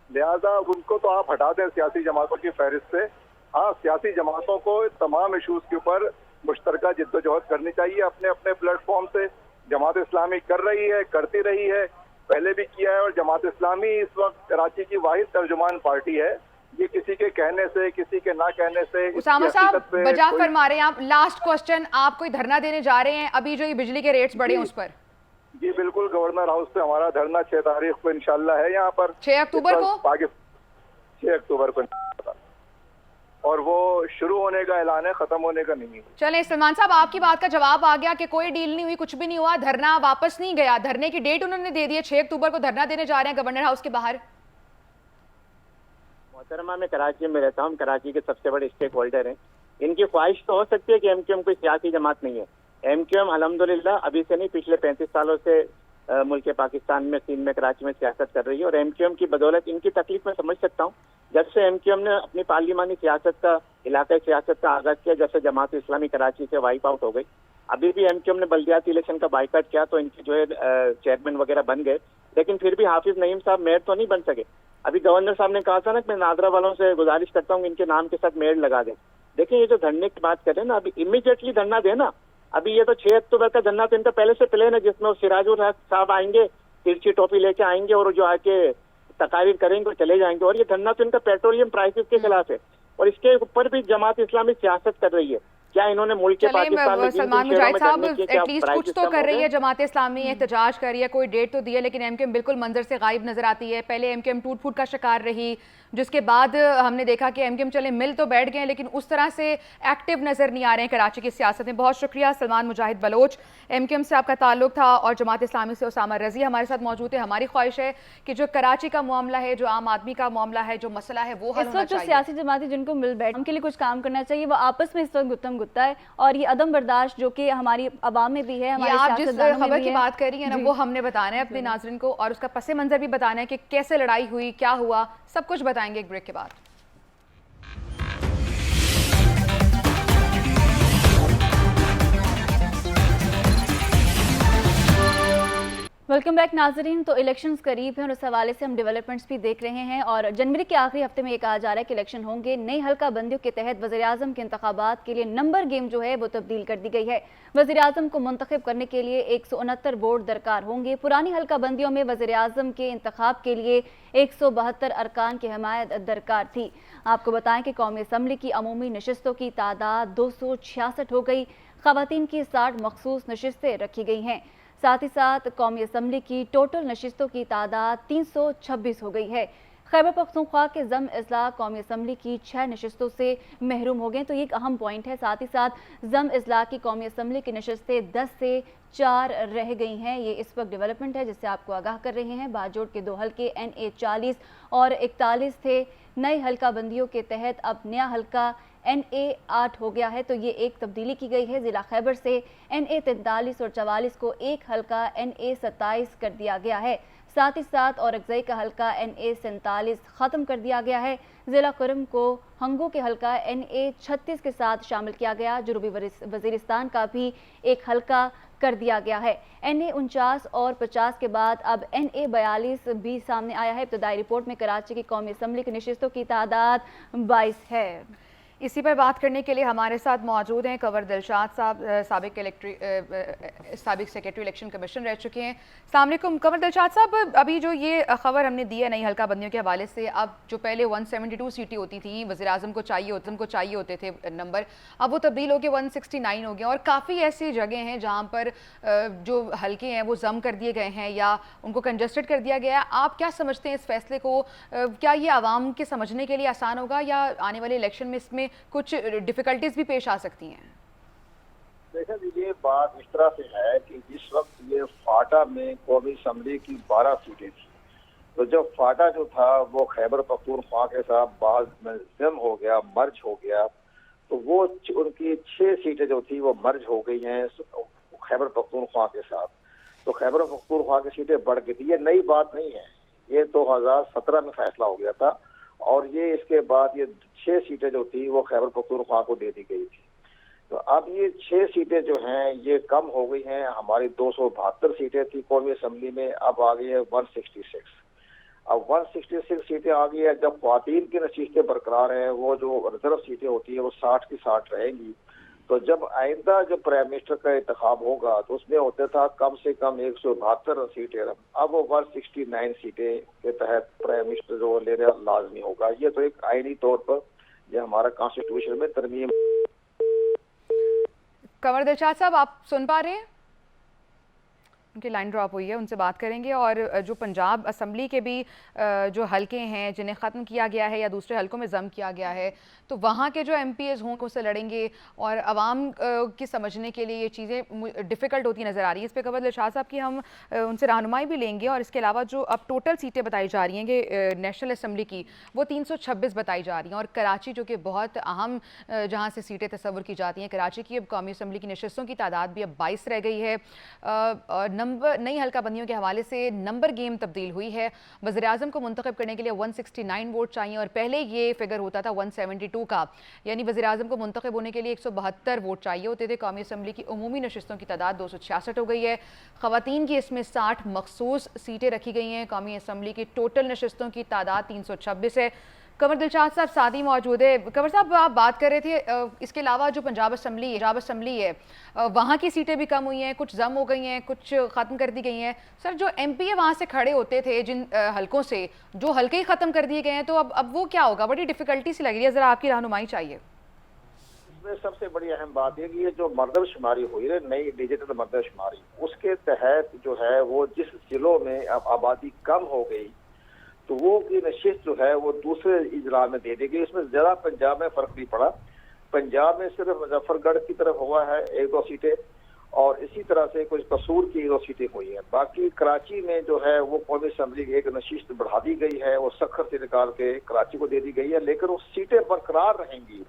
लिहाजा उनको तो आप हटा दें सियासी जमातों की फहरिस्त से। हाँ, सियासी जमातों को तमाम इशूज के ऊपर मुश्तरका जिद्दोजहद करनी चाहिए अपने अपने प्लेटफॉर्म से। जमात इस्लामी कर रही है, करती रही है, पहले भी किया है, और जमात इस्लामी इस वक्त कराची की वाहिद तर्जुमान पार्टी है। ये किसी के कहने से, किसी के ना कहने से। उसामा साहब बजा फरमा रहे हैं आप, लास्ट क्वेश्चन, आप कोई धरना देने जा रहे हैं अभी जो ये बिजली के रेट्स बढ़े उस पर? जी बिल्कुल, गवर्नर हाउस पे हमारा धरना 6 तारीख को इंशाल्लाह है यहाँ पर। 6 अक्टूबर को? 6 अक्टूबर को, और वो शुरू होने का ऐलान है, खत्म होने का नहीं है। चलें सलमान साहब, आपकी बात का जवाब आ गया कि कोई डील नहीं हुई, कुछ भी नहीं हुआ, धरना वापस नहीं गया, धरने की डेट उन्होंने दे दी है, 6 अक्टूबर को धरना देने जा रहे हैं गवर्नर हाउस के बाहर। मोहतरमा, मैं कराची में रहता हूँ, कराची के सबसे बड़े स्टेक होल्डर हैं। इनकी ख्वाहिश तो हो सकती है कि एमक्यूएम कोई सियासी जमात नहीं है। एमक्यूएम अल्हम्दुलिल्लाह अभी से नहीं, पिछले 35 सालों से मुल्क पाकिस्तान में, सिंध में, कराची में सियासत कर रही है, और एमक्यूएम की बदौलत इनकी तकलीफ मैं समझ सकता हूँ। जब से एमक्यूएम ने अपनी पार्लिमानी सियासत का, इलाकाई सियासत का आगाज किया, जब से जमात इस्लामी कराची से वाइप आउट हो गई, अभी भी एमक्यूएम ने बल्दियाती इलेक्शन का बाइकआउट किया तो इनके जो है चेयरमैन वगैरह बन गए, लेकिन फिर भी हाफिज नईम साहब मेयर तो नहीं बन सके। अभी गवर्नर साहब ने कहा था ना कि मैं नादरा वालों से गुजारिश करता हूँ इनके नाम के साथ मेयर लगा दें। देखिए ये जो धरने की बात करें ना, अभी इमीडिएटली धरना देना। अभी ये तो 6 अक्टूबर का धरना तो इनका पहले से प्लान है, जिसमें सिराजुल हक साहब आएंगे, तिरछी टोपी लेके आएंगे और जो आके तकारीर करेंगे और चले जाएंगे। और ये धरना तो इनका पेट्रोलियम प्राइसेस के खिलाफ है और इसके ऊपर भी जमात इस्लामी सियासत कर रही है। क्या इन्होंने मुल्क के पाकिस्तान में सलमान मुजाहिद साहब एटलीस्ट कुछ तो कर रही है जमात इस्लामी, एहतजाज कर रही है, कोई डेट तो दी है, लेकिन एमक्यूएम बिल्कुल मंजर से गायब नजर आती है। पहले एमक्यूएम टूट फूट का शिकार रही, जिसके बाद हमने देखा कि एमक्यूएम चले मिल तो बैठ गए लेकिन उस तरह से एक्टिव नजर नहीं आ रहे हैं कराची की सियासत में। बहुत शुक्रिया सलमान मुजाहिद बलोच, एमक्यूएम से आपका ताल्लुक था और जमात इस्लामी से उसामा रजी हमारे साथ मौजूद है। हमारी ख्वाहिश है कि जो कराची का मामला है, जो आम आदमी का मामला है, जो मसला है वो हल होना चाहिए। जो सियासी जमाती जिनको मिल बैठ उनके लिए कुछ काम करना चाहिए, वो आपस में इस वक्त गुत्तम गुत्ता है और ये अदम बर्दाश्त जो कि हमारी अवाम में भी है, हमारे आप जिस खबर की बात कर रही है ना वो हमने बताना है अपने नाज़रीन को और उसका पस मंजर भी बताना है कि कैसे लड़ाई हुई, क्या हुआ, सब कुछ बताएंगे एक ब्रेक के बाद। वेलकम बैक नाजरीन। तो इलेक्शंस करीब हैं और उस हवाले से हम डेवलपमेंट्स भी देख रहे हैं और जनवरी के आखिरी हफ्ते में ये कहा जा रहा है कि इलेक्शन होंगे। नई हल्का बंदियों के तहत वज़ीर-ए-आज़म के इंतखाबात के लिए नंबर गेम जो है वो तब्दील कर दी गई है। वज़ीर-ए-आज़म को मुंतखब करने के लिए 169 वोट दरकार होंगे। पुरानी हल्का बंदियों में वज़ीर-ए-आज़म के इंतखाब के लिए 172 अरकान की हमायत दरकार थी। आपको बताएं कि कौमी असम्बली की अमूमी नशिस्तों की तादाद 266 हो गई। ख़वातीन की 60 मखसूस नशिस्तें रखी गई हैं। साथ ही साथ कौमी असम्बली की टोटल नशिस्तों की तादाद 326 हो गई है। खैबर पख्तूनख्वा के ज़म इजला कौमी असम्बली की 6 नशिस्तों से महरूम हो गए, तो ये एक अहम पॉइंट है। साथ ही साथ ज़म इजला की कौमी असम्बली की नशिस्तें 10 से 4 रह गई हैं। ये इस वक्त डेवलपमेंट है जिससे आपको आगाह कर रहे हैं। बाजोड़ के 2 हल्के NA 40 और 41 थे। नई हल्का बंदियों के तहत अब नया हल्का NA 8 हो गया है, तो ये एक तब्दीली की गई है। ज़िला खैबर से NA 43 और 44 को एक हल्का NA 27 कर दिया गया है। साथ ही साथ औरंगज़ई का हल्का NA 47 ख़त्म कर दिया गया है। ज़िला कुरम को हंगो के हल्का NA 36 के साथ शामिल किया गया। जनूबी वज़ीरिस्तान का भी एक हल्का कर दिया गया है। NA 49 और 50 के बाद अब NA 42 भी सामने आया है। इब्तदाई रिपोर्ट में कराची की कौमी असम्बली की नशिस्तों की तादाद 22 है। इसी पर बात करने के लिए हमारे साथ मौजूद हैं कंवर दिलशाद साहब, साबिक सेक्रेटरी इलेक्शन कमीशन रह चुके हैं। अस्सलाम वालेकुम कंवर दिलशाद साहब, अभी जो ये खबर हमने दी है नई हल्का बंदियों के हवाले से, अब जो पहले 172 सीटें होती थी वज़ीर-ए-आज़म को चाहिए होते थे नंबर, अब वो तब्दील होकर 169 हो गए और काफ़ी ऐसी जगह हैं जहाँ पर जो हल्के हैं वो जम कर दिए गए हैं या उनको कंजस्टेड कर दिया गया है। आप क्या समझते हैं इस फैसले को? क्या ये आवाम के समझने के लिए आसान होगा या आने वाले इलेक्शन में इसमें कुछ डिफिकल्टीज भी पेश आ सकती हैं? देखिए ये बात इस तरह से है कि जिस वक्त ये फाटा में कौमी असम्बली की 12 सीटें थी, तो जब फाटा जो था वो खैबर पख्तूनख्वा के साथ बाद में जम हो गया, मर्ज हो गया, तो वो उनकी 6 सीटें जो थी वो मर्ज हो गई हैं खैबर पख्तूनख्वा के साथ। तो खैबर पख्तूनख्वा की सीटें बढ़ गई थी। ये नई बात नहीं है, ये 2017 में फैसला हो गया था और ये इसके बाद ये 6 सीटें जो थी वो खैबर पख्तूनख्वा को दे दी गई थी। तो अब ये 6 सीटें जो हैं ये कम हो गई हैं। हमारी 272 सीटें थी कौमी असम्बली में, अब आ गई है 166। अब 166 सीटें आ गई है। जब ख्वातीन की नशीस्तें बरकरार हैं, वो जो रिजर्व सीटें होती है वो 60 की 60 रहेंगी। तो जब आइंदा जो प्राइम मिनिस्टर का इंतखाब होगा तो उसमें होता था कम से कम 172 सीटें, अब वो 169 सीटें के तहत प्राइम मिनिस्टर जो लेना लाजमी होगा। ये तो एक आईनी तौर पर ये हमारा कॉन्स्टिट्यूशन में तरमीम। कंवर दिलशाद साहब आप सुन पा रहे हैं? उनकी लाइन ड्रॉप हुई है, उनसे बात करेंगे। और जो पंजाब असम्बली के भी जो हलके हैं जिन्हें ख़त्म किया गया है या दूसरे हलकों में ज़म किया गया है, तो वहाँ के जो MPs हों उससे लड़ेंगे और आवाम की समझने के लिए ये चीज़ें डिफ़िकल्ट होती नज़र आ रही है। इस पर कंवर दिलशाद साहब की हम उनसे रहनुमाई भी लेंगे। और इसके अलावा जो अब टोटल सीटें बताई जा रही हैं कि नेशनल असम्बली की वो 326 बताई जा रही हैं और कराची जो कि बहुत अहम जहाँ से सीटें तस्वुर की जाती हैं, कराची की अब कौमी असम्बली की नशिस्तों की तादाद भी अब 22 रह गई है। नई हल्का बंदियों के हवाले से नंबर गेम तब्दील हुई है। वज़ीर-ए-आज़म को मुंतखब करने के लिए 169 वोट चाहिए और पहले ये फिगर होता था 172 का, यानी वज़ीर-ए-आज़म को मुंतखब होने के लिए 172 वोट चाहिए होते थे। कौमी असम्बली की उमूमी नशिस्तों की तादाद 266 हो गई है। ख़वातीन की इसमें 60 मखसूस सीटें रखी गई हैं। कौमी असम्बली की टोटल नशिस्तों की तादाद 326 है। कंवर दिलशाद साहब साथ ही मौजूद है। कंवर साहब, आप बात कर रहे थे इसके अलावा जो पंजाब असम्बली है वहाँ की सीटें भी कम हुई हैं, कुछ जम हो गई हैं, कुछ ख़त्म कर दी गई हैं। सर, जो MP वहाँ से खड़े होते थे जिन हलकों से, जो हल्के ही ख़त्म कर दिए गए हैं, तो अब वो क्या होगा? बड़ी डिफ़िकल्टी सी लग रही है, ज़रा आपकी रहनुमाई चाहिए। सबसे बड़ी अहम बात है कि ये जो मरदमशुमारी हुई है, नई डिजिटल मरदमशुमारी, उसके तहत जो है वो जिस जिलों में अब आबादी कम हो गई तो वो की नशिस्त जो है वो दूसरे इजला में दे दी गई। इसमें ज़्यादा पंजाब में फ़र्क नहीं पड़ा। पंजाब में सिर्फ मुजफ्फरगढ़ की तरफ हुआ है 1-2 सीटें, और इसी तरह से कुछ कसूर की 2 सीटें हुई हैं। बाकी कराची में जो है वो कौमी असम्बली की एक नशिस्त बढ़ा दी गई है, वो सखर से निकाल के कराची को दे दी गई है, लेकिन वो सीटें बरकरार रहेंगी।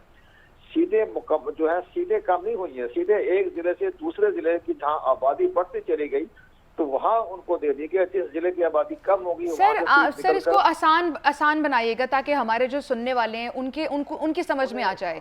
सीटें जो है सीटें कम नहीं हुई हैं। सीटें एक जिले से दूसरे जिले की जहाँ आबादी बढ़ती चली गई तो वहाँ उनको दे दी गई। जिस जिले की आबादी कम होगी सर इसको आसान बनाइएगा ताकि हमारे जो सुनने वाले हैं उनकी समझ में आ जाए।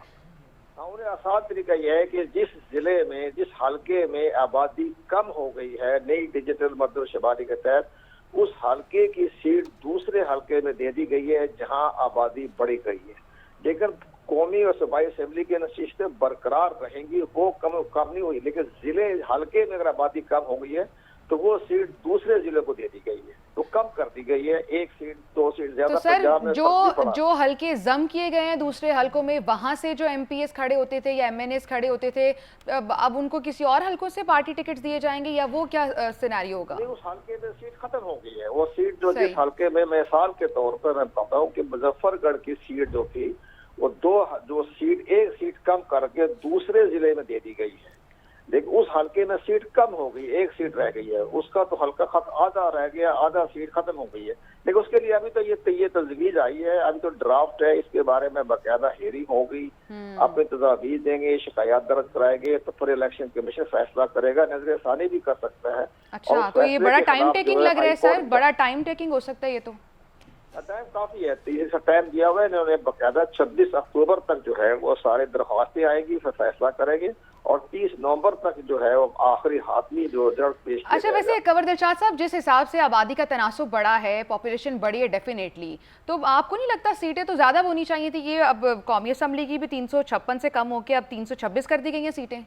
हाँ, उन्हें आसान तरीका यह है कि जिस जिले में, जिस हल्के में आबादी कम हो गई है नई डिजिटल मरदमशुमारी के तहत, उस हल्के की सीट दूसरे हल्के में दे दी गई है जहाँ आबादी बढ़ी गई है। लेकिन कौमी और सूबाई असेंबली की नशिस्तें बरकरार रहेंगी, वो कम नहीं हुई। लेकिन जिले हल्के में अगर आबादी कम हो गई है तो वो सीट दूसरे जिले को दे दी गई है, तो कम कर दी गई है। 1 सीट 2 सीट ज्यादा। तो सर जो हल्के जम किए गए हैं दूसरे हल्कों में, वहां से जो MPs खड़े होते थे या MNAs खड़े होते थे, अब उनको किसी और हल्कों से पार्टी टिकट दिए जाएंगे या वो क्या सिनेरियो होगा? उस हल्के में सीट खत्म हो गई है। वो सीट जो जिस हल्के में, मिसाल के तौर पर मैं बताऊँ कि मुजफ्फरगढ़ की सीट जो थी वो एक सीट कम करके दूसरे जिले में दे दी गई है। लेकिन उस हल्के में सीट कम हो गई, 1 सीट रह गई है, उसका तो हल्का आधा रह गया, आधा सीट खत्म हो गई है। लेकिन उसके लिए अभी तो ये तजवीज आई है, अभी तो ड्राफ्ट है, इसके बारे में बाकायदा हेयरिंग होगी, अपने तजावीज देंगे, शिकायत दर्ज कराएंगे, तो फिर इलेक्शन कमीशन फैसला करेगा, नजरसानी भी कर सकता है। अच्छा, तो ये बड़ा टाइम टेकिंग लग रहा है सर, बड़ा टाइम टेकिंग हो सकता है ये तो। टाइम काफी है, 30 टाइम दिया हुआ है इन्होंने बाकायदा। 26 अक्टूबर तक जो है वो सारे दरख्वास्तें आएंगी, फिर फैसला करेंगे और 30 नवंबर तक जो है वो आखिरी हातमी जो रिजल्ट पेश किया। अच्छा, वैसे कंवर दिलशाद साहब, जिस हिसाब से आबादी का तनासुब बढ़ा है, पॉपुलेशन बढ़ी है डेफिनेटली, तो आपको नहीं लगता सीटें तो ज्यादा होनी चाहिए थी? ये अब कौमी असम्बली की भी 356 से कम होकर अब 326 कर दी गई हैं सीटें।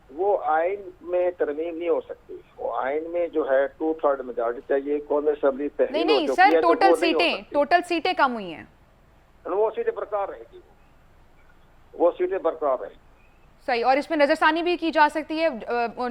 वो आइन में तरमीम नहीं हो सकती। वो आइन में जो है 2/3 मेजॉरिटी चाहिए। कौमी असम्बली नहीं सर, टोटल सीटें कम हुई हैं। वो सीटें बरकरार रहेगी, वो सीटें बरकरार रहेगी। सही। और इसमें नजरसानी भी की जा सकती है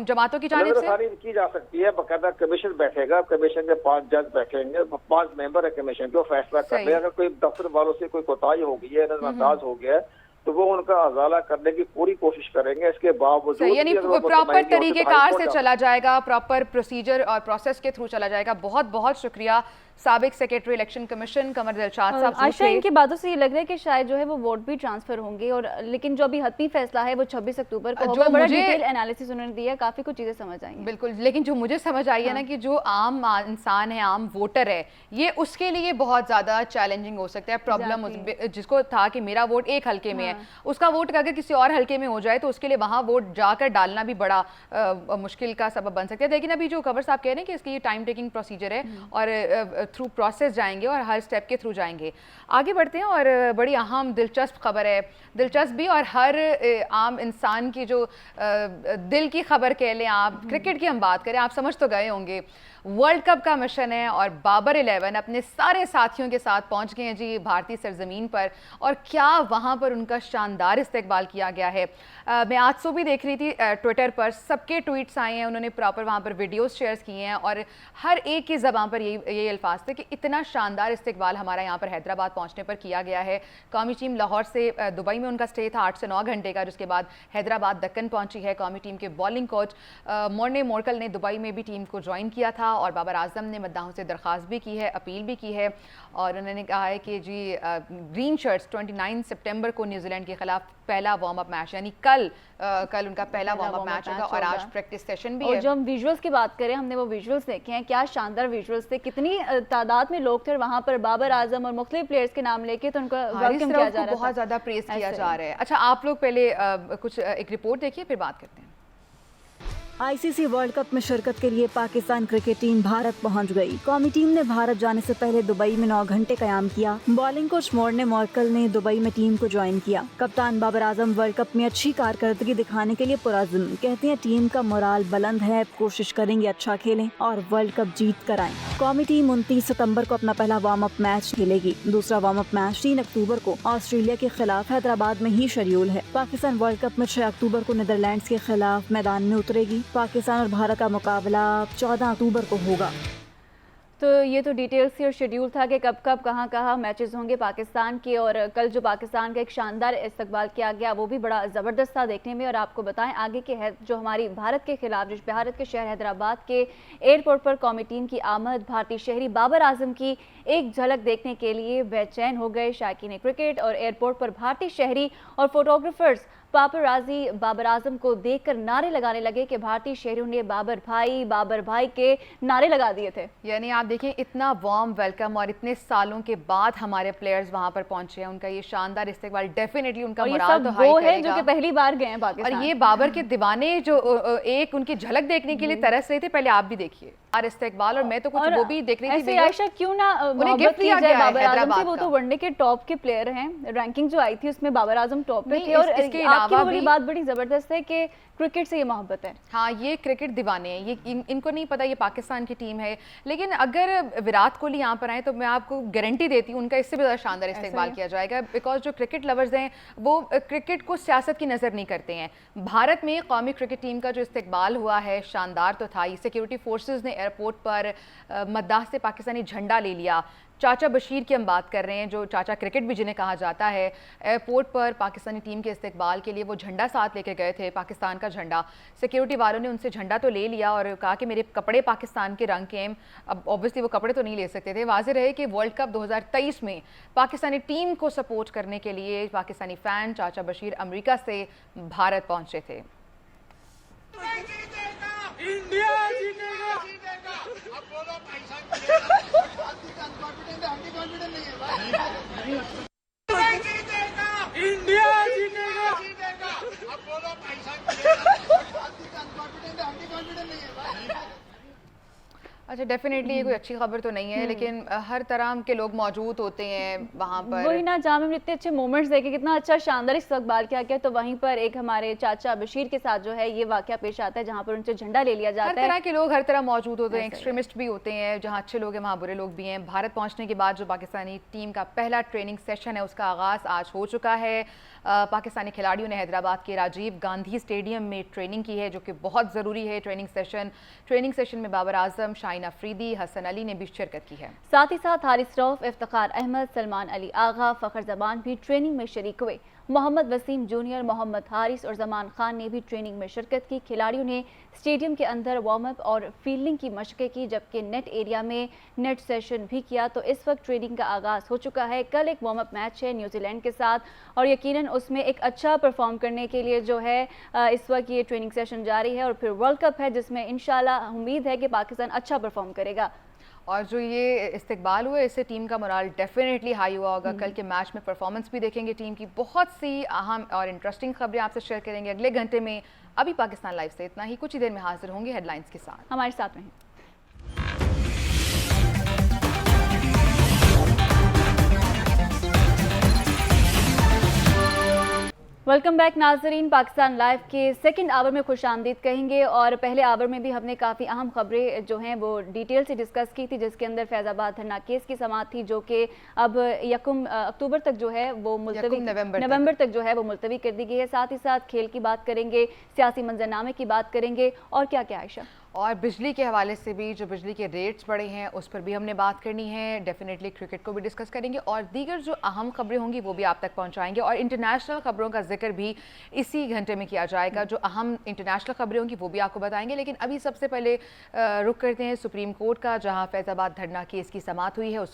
जमातों की जानिब से? नजरसानी की जा सकती है, बाकायदा कमीशन बैठेगा, कमीशन में 5 जज बैठेंगे, 5 मेंबर है कमीशन के, फैसला कर ले। अगर कोई दफ्तर वालों से कोई कोताही हो गई है, नजरअंदाज हो गया है, तो वो उनका अजाला करने की पूरी कोशिश करेंगे। इसके बावजूद यानी प्रॉपर तरीकेकार से चला जाएगा, प्रॉपर प्रोसीजर और प्रोसेस के थ्रू चला जाएगा। बहुत बहुत शुक्रिया साबिक secretary election commission Kanwar Dilshad साहब। आयशा, इनकी बातों से ये लग रहा है कि शायद जो है वो वोट भी ट्रांसफर होंगे, और लेकिन जो अभी हतमी फैसला है वो 26 अक्टूबर को होगा। बड़ा डिटेल एनालिसिस उन्होंने दिया, काफी कुछ चीजें समझ आई। बिल्कुल, लेकिन जो मुझे समझ आई है ना कि जो आम इंसान है, आम वोटर है, ये उसके लिए बहुत ज्यादा चैलेंजिंग हो सकता है। प्रॉब्लम जिसको था कि मेरा वोट एक हल्के में है, उसका वोट अगर किसी और हल्के में हो जाए तो उसके लिए वहां वोट जाकर डालना भी बड़ा मुश्किल का सबब बन सकता है। लेकिन अभी जो कंवर साहब कह रहे हैं कि इसकी टाइम टेकिंग प्रोसीजर है और थ्रू प्रोसेस जाएंगे और हर स्टेप के थ्रू जाएंगे। आगे बढ़ते हैं और बड़ी अहम दिलचस्प खबर है, दिलचस्प भी और हर आम इंसान की जो दिल की खबर कह लें आप। क्रिकेट की हम बात करें, आप समझ तो गए होंगे वर्ल्ड कप का मिशन है और बाबर 11 अपने सारे साथियों के साथ पहुंच गए हैं जी भारतीय सरजमीन पर, और क्या वहां पर उनका शानदार इस्तकबाल किया गया है। मैं आज सुबह देख रही थी ट्विटर पर, सबके ट्वीट्स आए हैं, उन्होंने प्रॉपर वहां पर वीडियोस शेयर किए हैं और हर एक की ज़बान पर यही अल्फाज लिहाज से कि इतना शानदार इस्तकबाल हमारा यहाँ पर हैदराबाद पहुँचने पर किया गया है। कौमी टीम लाहौर से दुबई में उनका स्टे था 8 से 9 घंटे का, जिसके बाद हैदराबाद दक्कन पहुँची है। कौमी टीम के बॉलिंग कोच मोर्ने मोरकल ने दुबई में भी टीम को ज्वाइन किया था और बाबर आजम ने मद्दाहों से दरख्वास्त भी की है, अपील भी की है और उन्होंने कहा है कि जी ग्रीन शर्ट्स 29 सितंबर को न्यूजीलैंड के खिलाफ पहला वार्म अप मैच, यानी कल उनका पहला वार्म अप मैच होगा और आज प्रैक्टिस सेशन भी है। और जो हम विजुअल्स की बात करें, हमने वो विजुअल्स देखे हैं, क्या शानदार विजुअल्स थे, कितनी तादाद में लोग थे वहां पर। बाबर आजम और मुख्तलिफ प्लेयर्स के नाम लेके तो उनका वेलकम किया जा रहा है, बहुत ज्यादा प्रेज किया जा रहा है। अच्छा, आप लोग पहले कुछ एक रिपोर्ट देखिए फिर बात करते हैं। आईसीसी वर्ल्ड कप में शिरकत के लिए पाकिस्तान क्रिकेट टीम भारत पहुंच गई। कौमी टीम ने भारत जाने से पहले दुबई में 9 घंटे कयाम किया। बॉलिंग कोच मोर्ने मोरकल ने दुबई में टीम को ज्वाइन किया। कप्तान बाबर आजम वर्ल्ड कप में अच्छी कारकर्दगी दिखाने के लिए पुरअज़्म, कहते हैं टीम का मोराल बुलंद है, कोशिश करेंगे अच्छा खेलें और वर्ल्ड कप जीत कर आएं। कौमी टीम 29 सितंबर को अपना पहला वार्म अप मैच खेलेगी। दूसरा वार्म अप मैच 3 अक्टूबर को ऑस्ट्रेलिया के खिलाफ हैदराबाद में ही शेड्यूल है। पाकिस्तान वर्ल्ड कप में 6 अक्टूबर को नीदरलैंड्स के खिलाफ मैदान में उतरेगी। पाकिस्तान और भारत का मुकाबला 14 अक्टूबर को होगा। तो ये तो डिटेल्स और शेड्यूल था कि कब कब कहाँ मैचेस होंगे पाकिस्तान के। और कल जो पाकिस्तान का एक शानदार इस्तकबाल किया गया वो भी बड़ा ज़बरदस्त था देखने में। और आपको बताएं आगे के जो हमारी भारत के खिलाफ, जो भारत के शहर हैदराबाद के एयरपोर्ट पर कौमी टीम की आमद, भारतीय शहरी बाबर आजम की एक झलक देखने के लिए बेचैन हो गए शायकीन क्रिकेट। और एयरपोर्ट पर भारतीय शहरी और फोटोग्राफर्स पापराजी बाबर आजम को देखकर नारे लगाने लगे कि भारतीय शहरियों ने बाबर भाई के नारे लगा दिए थे। यानी आप देखें, इतना वार्म वेलकम और इतने सालों के बाद हमारे प्लेयर्स वहां पर पहुंचे हैं, उनका ये शानदार इस्तेकबाल डेफिनेटली उनका मोराल तो हाई करेगा। है जो कि पहली बार गए हैं पाकिस्तान। और ये बाबर के दीवाने जो एक उनकी झलक देखने के लिए तरस रहे थे, पहले आप भी देखिए और इस्तेकबाल। और मैं तो कुछ वो भी देख रही थी, आयशा क्यों ना गिफ्ट किया गया बाबर आजम से। वो तो वनडे के टॉप के प्लेयर हैं, रैंकिंग जो आई थी उसमें बाबर आजम टॉप पे थे। और इसके अलावा भी बात बड़ी जबरदस्त है कि क्रिकेट से ये मोहब्बत है। हाँ, ये क्रिकेट दीवाने हैं, ये इनको नहीं पता ये पाकिस्तान की टीम है। लेकिन अगर विराट कोहली यहाँ पर आए तो मैं आपको गारंटी देती हूँ उनका इससे भी ज़्यादा शानदार इस्तेमाल किया जाएगा। बिकॉज जो क्रिकेट लवर्स हैं वो क्रिकेट को सियासत की नज़र नहीं करते हैं। भारत में कौमी क्रिकेट टीम का जो इस्तेकबाल हुआ है शानदार तो था ही। सिक्योरिटी फोर्सेज ने एयरपोर्ट पर मद्दाह से पाकिस्तानी झंडा ले लिया। चाचा बशीर की हम बात कर रहे हैं, जो चाचा क्रिकेट भी जिन्हें कहा जाता है। एयरपोर्ट पर पाकिस्तानी टीम के इस्तकबाल के लिए वो झंडा साथ लेके गए थे, पाकिस्तान का झंडा। सिक्योरिटी वालों ने उनसे झंडा तो ले लिया और कहा कि मेरे कपड़े पाकिस्तान के रंग के हैं। अब ऑब्वियसली वो कपड़े तो नहीं ले सकते थे। वाज़ेह रहे कि वर्ल्ड कप 2023 में पाकिस्तानी टीम को सपोर्ट करने के लिए पाकिस्तानी फ़ैन चाचा बशीर अमेरिका से भारत पहुँचे थे। इंडिया जीतेगा। अब बोलो इंडिया जीतेगा। अब बोलो अच्छा, डेफिनेटली ये कोई अच्छी खबर तो नहीं है, लेकिन हर तरह के लोग मौजूद होते हैं वहाँ पर। वही ना, जहाँ में इतने अच्छे मोमेंट्स देखे, कितना अच्छा शानदार इस्तकबाल किया गया। तो वहीं पर एक हमारे चाचा बशीर के साथ जो है ये वाकया पेश आता है जहाँ पर उनसे झंडा ले लिया जाता है। हर तरह के लोग हर तरह मौजूद होते हैं, एक्सट्रीमिस्ट भी होते हैं, जहाँ अच्छे लोग हैं वहाँ बुरे लोग भी हैं। भारत पहुँचने के बाद जो पाकिस्तानी टीम का पहला ट्रेनिंग सेशन है उसका आगाज़ आज हो चुका है। पाकिस्तानी खिलाड़ियों ने हैदराबाद के राजीव गांधी स्टेडियम में ट्रेनिंग की है, जो कि बहुत ज़रूरी है। ट्रेनिंग सेशन में बाबर आजम, शाहीन अफरीदी, हसन अली ने भी शिरकत की है। साथ ही साथ हारिस रऊफ, इफ्तिखार अहमद, सलमान अली आगा, फ़खर जमान भी ट्रेनिंग में शरीक हुए। मोहम्मद वसीम जूनियर, मोहम्मद हारिस और जमान खान ने भी ट्रेनिंग में शिरकत की। खिलाड़ियों ने स्टेडियम के अंदर वार्म अप और फील्डिंग की मशक़ें की, जबकि नेट एरिया में नेट सेशन भी किया। तो इस वक्त ट्रेनिंग का आगाज़ हो चुका है। कल एक वार्म अप मैच है न्यूजीलैंड के साथ और यकीनन उसमें एक अच्छा परफॉर्म करने के लिए जो है इस वक्त ये ट्रेनिंग सेशन जारी है। और फिर वर्ल्ड कप है जिसमें इंशाल्लाह उम्मीद है कि पाकिस्तान अच्छा परफॉर्म करेगा। और जो ये इस्तकबाल हुआ इससे टीम का मोराल डेफिनेटली हाई हुआ होगा। कल के मैच में परफॉर्मेंस भी देखेंगे टीम की। बहुत सी अहम और इंटरेस्टिंग खबरें आपसे शेयर करेंगे अगले घंटे में। अभी पाकिस्तान लाइव से इतना ही, कुछ ही देर में हाजिर होंगे हेडलाइंस के साथ। हमारे साथ रहें। वेलकम बैक नाजरीन। पाकिस्तान लाइव के सेकंड आवर में खुशामदीद कहेंगे। और पहले आवर में भी हमने काफ़ी अहम खबरें जो हैं वो डिटेल से डिस्कस की थी, जिसके अंदर फैज़ाबाद धरना केस की समाअत थी, जो कि अब 1 अक्टूबर तक जो है वो मुलतवी, नवंबर तक जो है वो मुलतवी कर दी गई है। साथ ही साथ खेल की बात करेंगे, सियासी मंजरनामे की बात करेंगे और क्या क्या आयशा। और बिजली के हवाले से भी जो बिजली के रेट्स बढ़े हैं उस पर भी हमने बात करनी है। डेफिनेटली क्रिकेट को भी डिस्कस करेंगे और दीगर जो अहम खबरें होंगी वो भी आप तक पहुंचाएंगे और इंटरनेशनल खबरों का जिक्र भी इसी घंटे में किया जाएगा। जो अहम इंटरनेशनल खबरें होंगी वो भी आपको बताएंगे, लेकिन अभी सबसे पहले रुख करते हैं सुप्रीम कोर्ट का, जहाँ फैज़ाबाद धरना केस की समाअत हुई है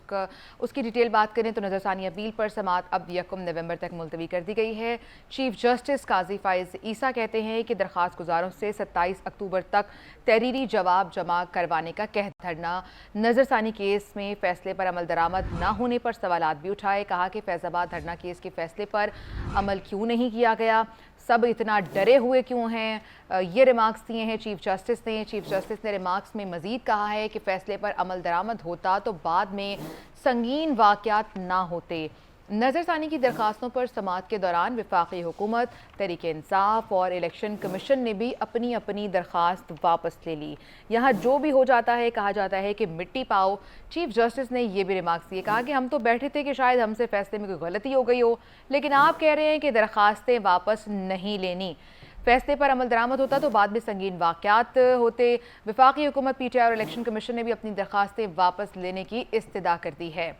उसकी डिटेल बात करें तो नज़रसानी अपील पर समाअत अब 1 नवंबर तक मुलतवी कर दी गई है। चीफ जस्टिस काजी फाइज ईसा कहते हैं कि दरख्वास्त गुजारों से 27 अक्टूबर तक तहरीरी जवाब जमा करवाने का कह धरना। नज़रसानी केस में फैसले पर अमल दरामद न होने पर सवालात भी उठाए। कहा कि फैज़ाबाद धरना केस के फैसले पर अमल क्यों नहीं किया गया, सब इतना डरे हुए क्यों हैं। ये रिमार्क्स दिए हैं चीफ जस्टिस ने। चीफ जस्टिस ने रिमार्क्स में मज़ीद कहा है कि फ़ैसले पर अमल दरामद होता तो बाद में संगीन वाक़यात ना होते। नज़रसानी की दरख्वास्तों पर समाअत के दौरान वफाकी हुकूमत, तहरीक इंसाफ और इलेक्शन कमीशन ने भी अपनी अपनी दरख्वास्त वापस ले ली। यहाँ जो भी हो जाता है कहा जाता है कि मिट्टी पाओ। चीफ जस्टिस ने यह भी रिमार्क्स दिए, कहा कि हम तो बैठे थे कि शायद हमसे फैसले में कोई गलती हो गई हो, लेकिन आप कह रहे हैं कि दरख्वास्तें वापस नहीं लेनी। फैसले पर अमल दरामद होता तो बाद में संगीन वाक़यात होते। वफाकी हुकूमत, PTI और इलेक्शन कमीशन ने भी अपनी दरख्वास्तें वापस लेने की इस्तदा कर दी है।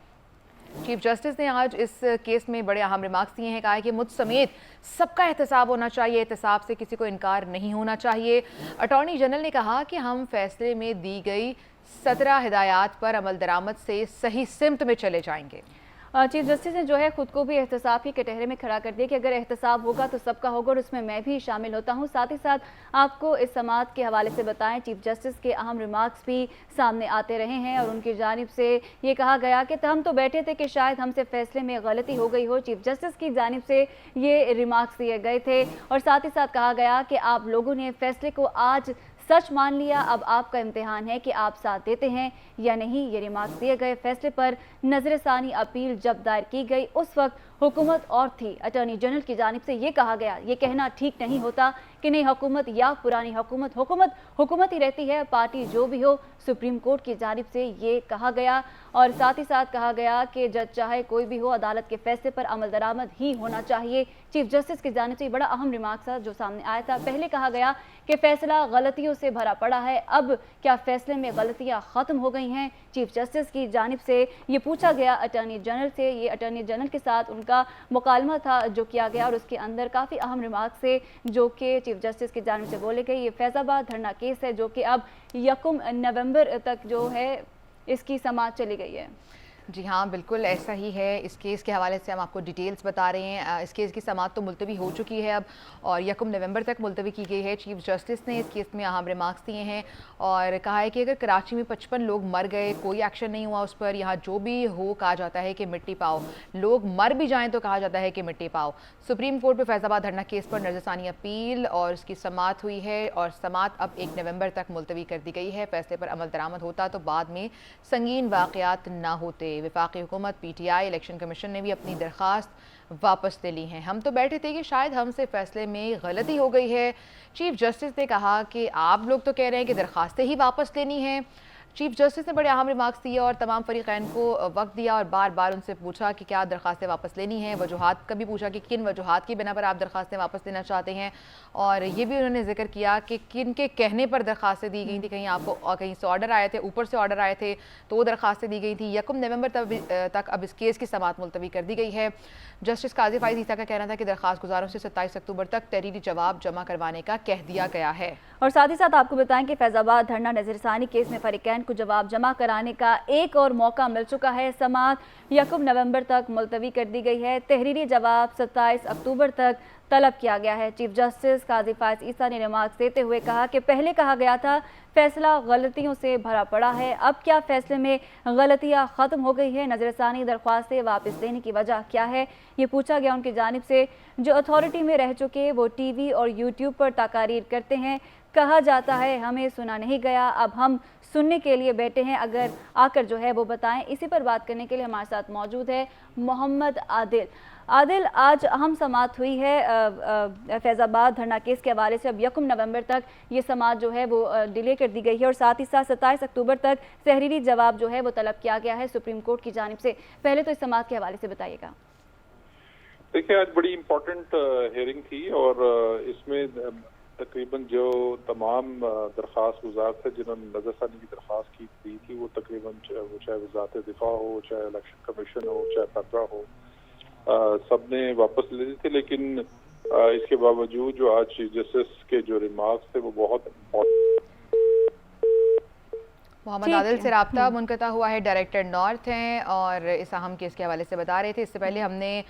चीफ जस्टिस ने आज इस केस में बड़े अहम रिमार्क्स दिए हैं। कहा है कि मुझ समेत सबका एहतसाब होना चाहिए, एहतसाब से किसी को इनकार नहीं होना चाहिए। अटॉर्नी जनरल ने कहा कि हम फैसले में दी गई 17 हिदायत पर अमल दरामद से सही सिमत में चले जाएंगे। चीफ जस्टिस ने जो है खुद को भी एहतसाब के कटहरे में खड़ा कर दिया कि अगर एहतसाब होगा तो सबका होगा और उसमें मैं भी शामिल होता हूं। साथ ही साथ आपको इस समाअत के हवाले से बताएं, चीफ जस्टिस के अहम रिमार्क्स भी सामने आते रहे हैं और उनकी जानिब से ये कहा गया कि हम तो बैठे थे कि शायद हमसे फैसले में गलती हो गई हो। चीफ जस्टिस की जानिब से ये रिमार्क्स दिए गए थे और साथ ही साथ कहा गया कि आप लोगों ने फैसले को आज सच मान लिया, अब आपका इम्तिहान है कि आप साथ देते हैं या नहीं। ये रिमार्क्स दिए गए। फैसले पर नजरसानी अपील जब दायर की गई उस वक्त हुकूमत और थी। अटॉर्नी जनरल की जानिब से ये कहा गया, ये कहना ठीक नहीं होता कि नई हुकूमत या पुरानी हुकूमत, हुकूमत ही रहती है, पार्टी जो भी हो। सुप्रीम कोर्ट की जानिब से ये कहा गया और साथ ही साथ कहा गया कि जज चाहे कोई भी हो, अदालत के फैसले पर अमल दरामद ही होना चाहिए। चीफ जस्टिस की जानिब से बड़ा अहम रिमार्क्स था जो सामने आया था। पहले कहा गया कि फैसला गलतियों से भरा पड़ा है, अब क्या फैसले में गलतियां ख़त्म हो गई हैं। चीफ जस्टिस की जानिब से ये पूछा गया अटॉर्नी जनरल से। ये अटॉर्नी जनरल के साथ उनका मुकालमा था जो किया गया और उसके अंदर काफ़ी अहम रिमार्क्स थे जो कि चीफ जस्टिस की जानिब से बोले गए। ये फैज़ाबाद धरना केस है जो कि अब 1 नवंबर तक जो है इसकी समाअत चली गई है। जी हाँ, बिल्कुल ऐसा ही है। इस केस के हवाले से हम आपको डिटेल्स बता रहे हैं। इस केस की समाअत तो मुलतवी हो चुकी है अब और 1 नवंबर तक मुलतवी की गई है। चीफ जस्टिस ने इस केस में अहम रिमार्क्स दिए हैं और कहा है कि अगर कराची में 55 लोग मर गए, कोई एक्शन नहीं हुआ उस पर, यहाँ जो भी हो कहा जाता है कि मिट्टी पाओ। लोग मर भी जाएँ तो कहा जाता है कि मिट्टी पाओ। सुप्रीम कोर्ट में फैज़ाबाद धरना केस पर नज़रसानी अपील और इसकी समाअत हुई है और समाअत अब 1 नवंबर तक मुलतवी कर दी गई है। फैसले पर अमल दरामद होता तो बाद में संगीन वाक़यात ना होते। वफाकी हुकूमत, PTI, इलेक्शन कमीशन ने भी अपनी दरख्वास्त वापस ले ली हैं। हम तो बैठे थे कि शायद हमसे फैसले में गलती हो गई है। चीफ जस्टिस ने कहा कि आप लोग तो कह रहे हैं कि दरख्वास्तें ही वापस लेनी हैं। चीफ जस्टिस ने बड़े अहम रिमार्क्स दिए और तमाम फरीक़ैन को वक्त दिया और बार बार उनसे पूछा कि क्या दरख्वास्तें वापस लेनी हैं। वजूहात का भी पूछा कि किन वजूहात की बिना पर आप दरख्वास्तें वापस लेना चाहते हैं और ये भी उन्होंने जिक्र किया कि किन के कहने पर दरख्वास्तें दी गई थी। कहीं आपको कहीं से ऑर्डर आए थे, ऊपर से ऑर्डर आए थे तो वो दरख्वास्तें दी गई थी। 1 नवंबर तक अब इस केस की समाअत मुलतवी कर दी गई है। जस्टिस काजी फाइज ईसा का कहना था कि दरख्वास्त गुजारों से 27 अक्टूबर तक तहरीरी जवाब जमा करवाने का कह दिया गया है। और साथ ही साथ आपको बताएं कि फैज़ाबाद धरना नज़रसानी केस में फरीक़ैन को जवाब जमा कराने का एक और मौका मिल चुका है। समाअत 1 नवंबर तक मुलतवी कर दी गई है। तहरीरी जवाब 27 अक्टूबर तक तलब किया गया है। चीफ जस्टिस काजी फाइज ईसा ने रिमार्क्स देते हुए कहा कि पहले कहा गया था फैसला गलतियों से भरा पड़ा है, अब क्या फैसले में गलतियां ख़त्म हो गई है। नजरसानी दरख्वास्तें वापस लेने की वजह क्या है ये पूछा गया उनकी जानिब से। जो अथॉरिटी में रह चुके वो TV और YouTube पर तकारीर करते हैं, कहा जाता है हमें सुना नहीं गया, अब हम सुनने के लिए बैठे हैं, अगर आकर जो है वो बताएं। इसी पर बात करने के लिए हमारे साथ मौजूद है मोहम्मद आदिल। आदिल, आज अहम समाअत हुई है फैज़ाबाद धरना केस के हवाले से। अब 1 नवंबर तक ये समाअत जो है वो डिले कर दी गई है और साथ ही साथ 27 अक्टूबर तक तहरीरी जवाब जो है वो तलब किया गया है सुप्रीम कोर्ट की जानिब से। पहले तो इस समाअत के हवाले से बताइएगा। देखिए, आज बड़ी इम्पोर्टेंट हियरिंग थी और इसमें तकरीबन जो तमाम दरख्वास्त गुजार थे जिन्होंने नजरसानी की दरख्वास्त दी थी वो तकरीबन चाहे वजारत दिफा हो, चाहे इलेक्शन कमीशन हो, चाहे फतरा हो, सब ने वापस ले ली थी। लेकिन इसके बावजूद जो आज चीफ जस्टिस के जो रिमार्क्स थे वो बहुत मोहम्मद आदिल से रब्ता मुनक़ता हुआ है, डायरेक्टर नॉर्थ हैं और इस अहम केस के हवाले से बता रहे थे। इससे पहले हमने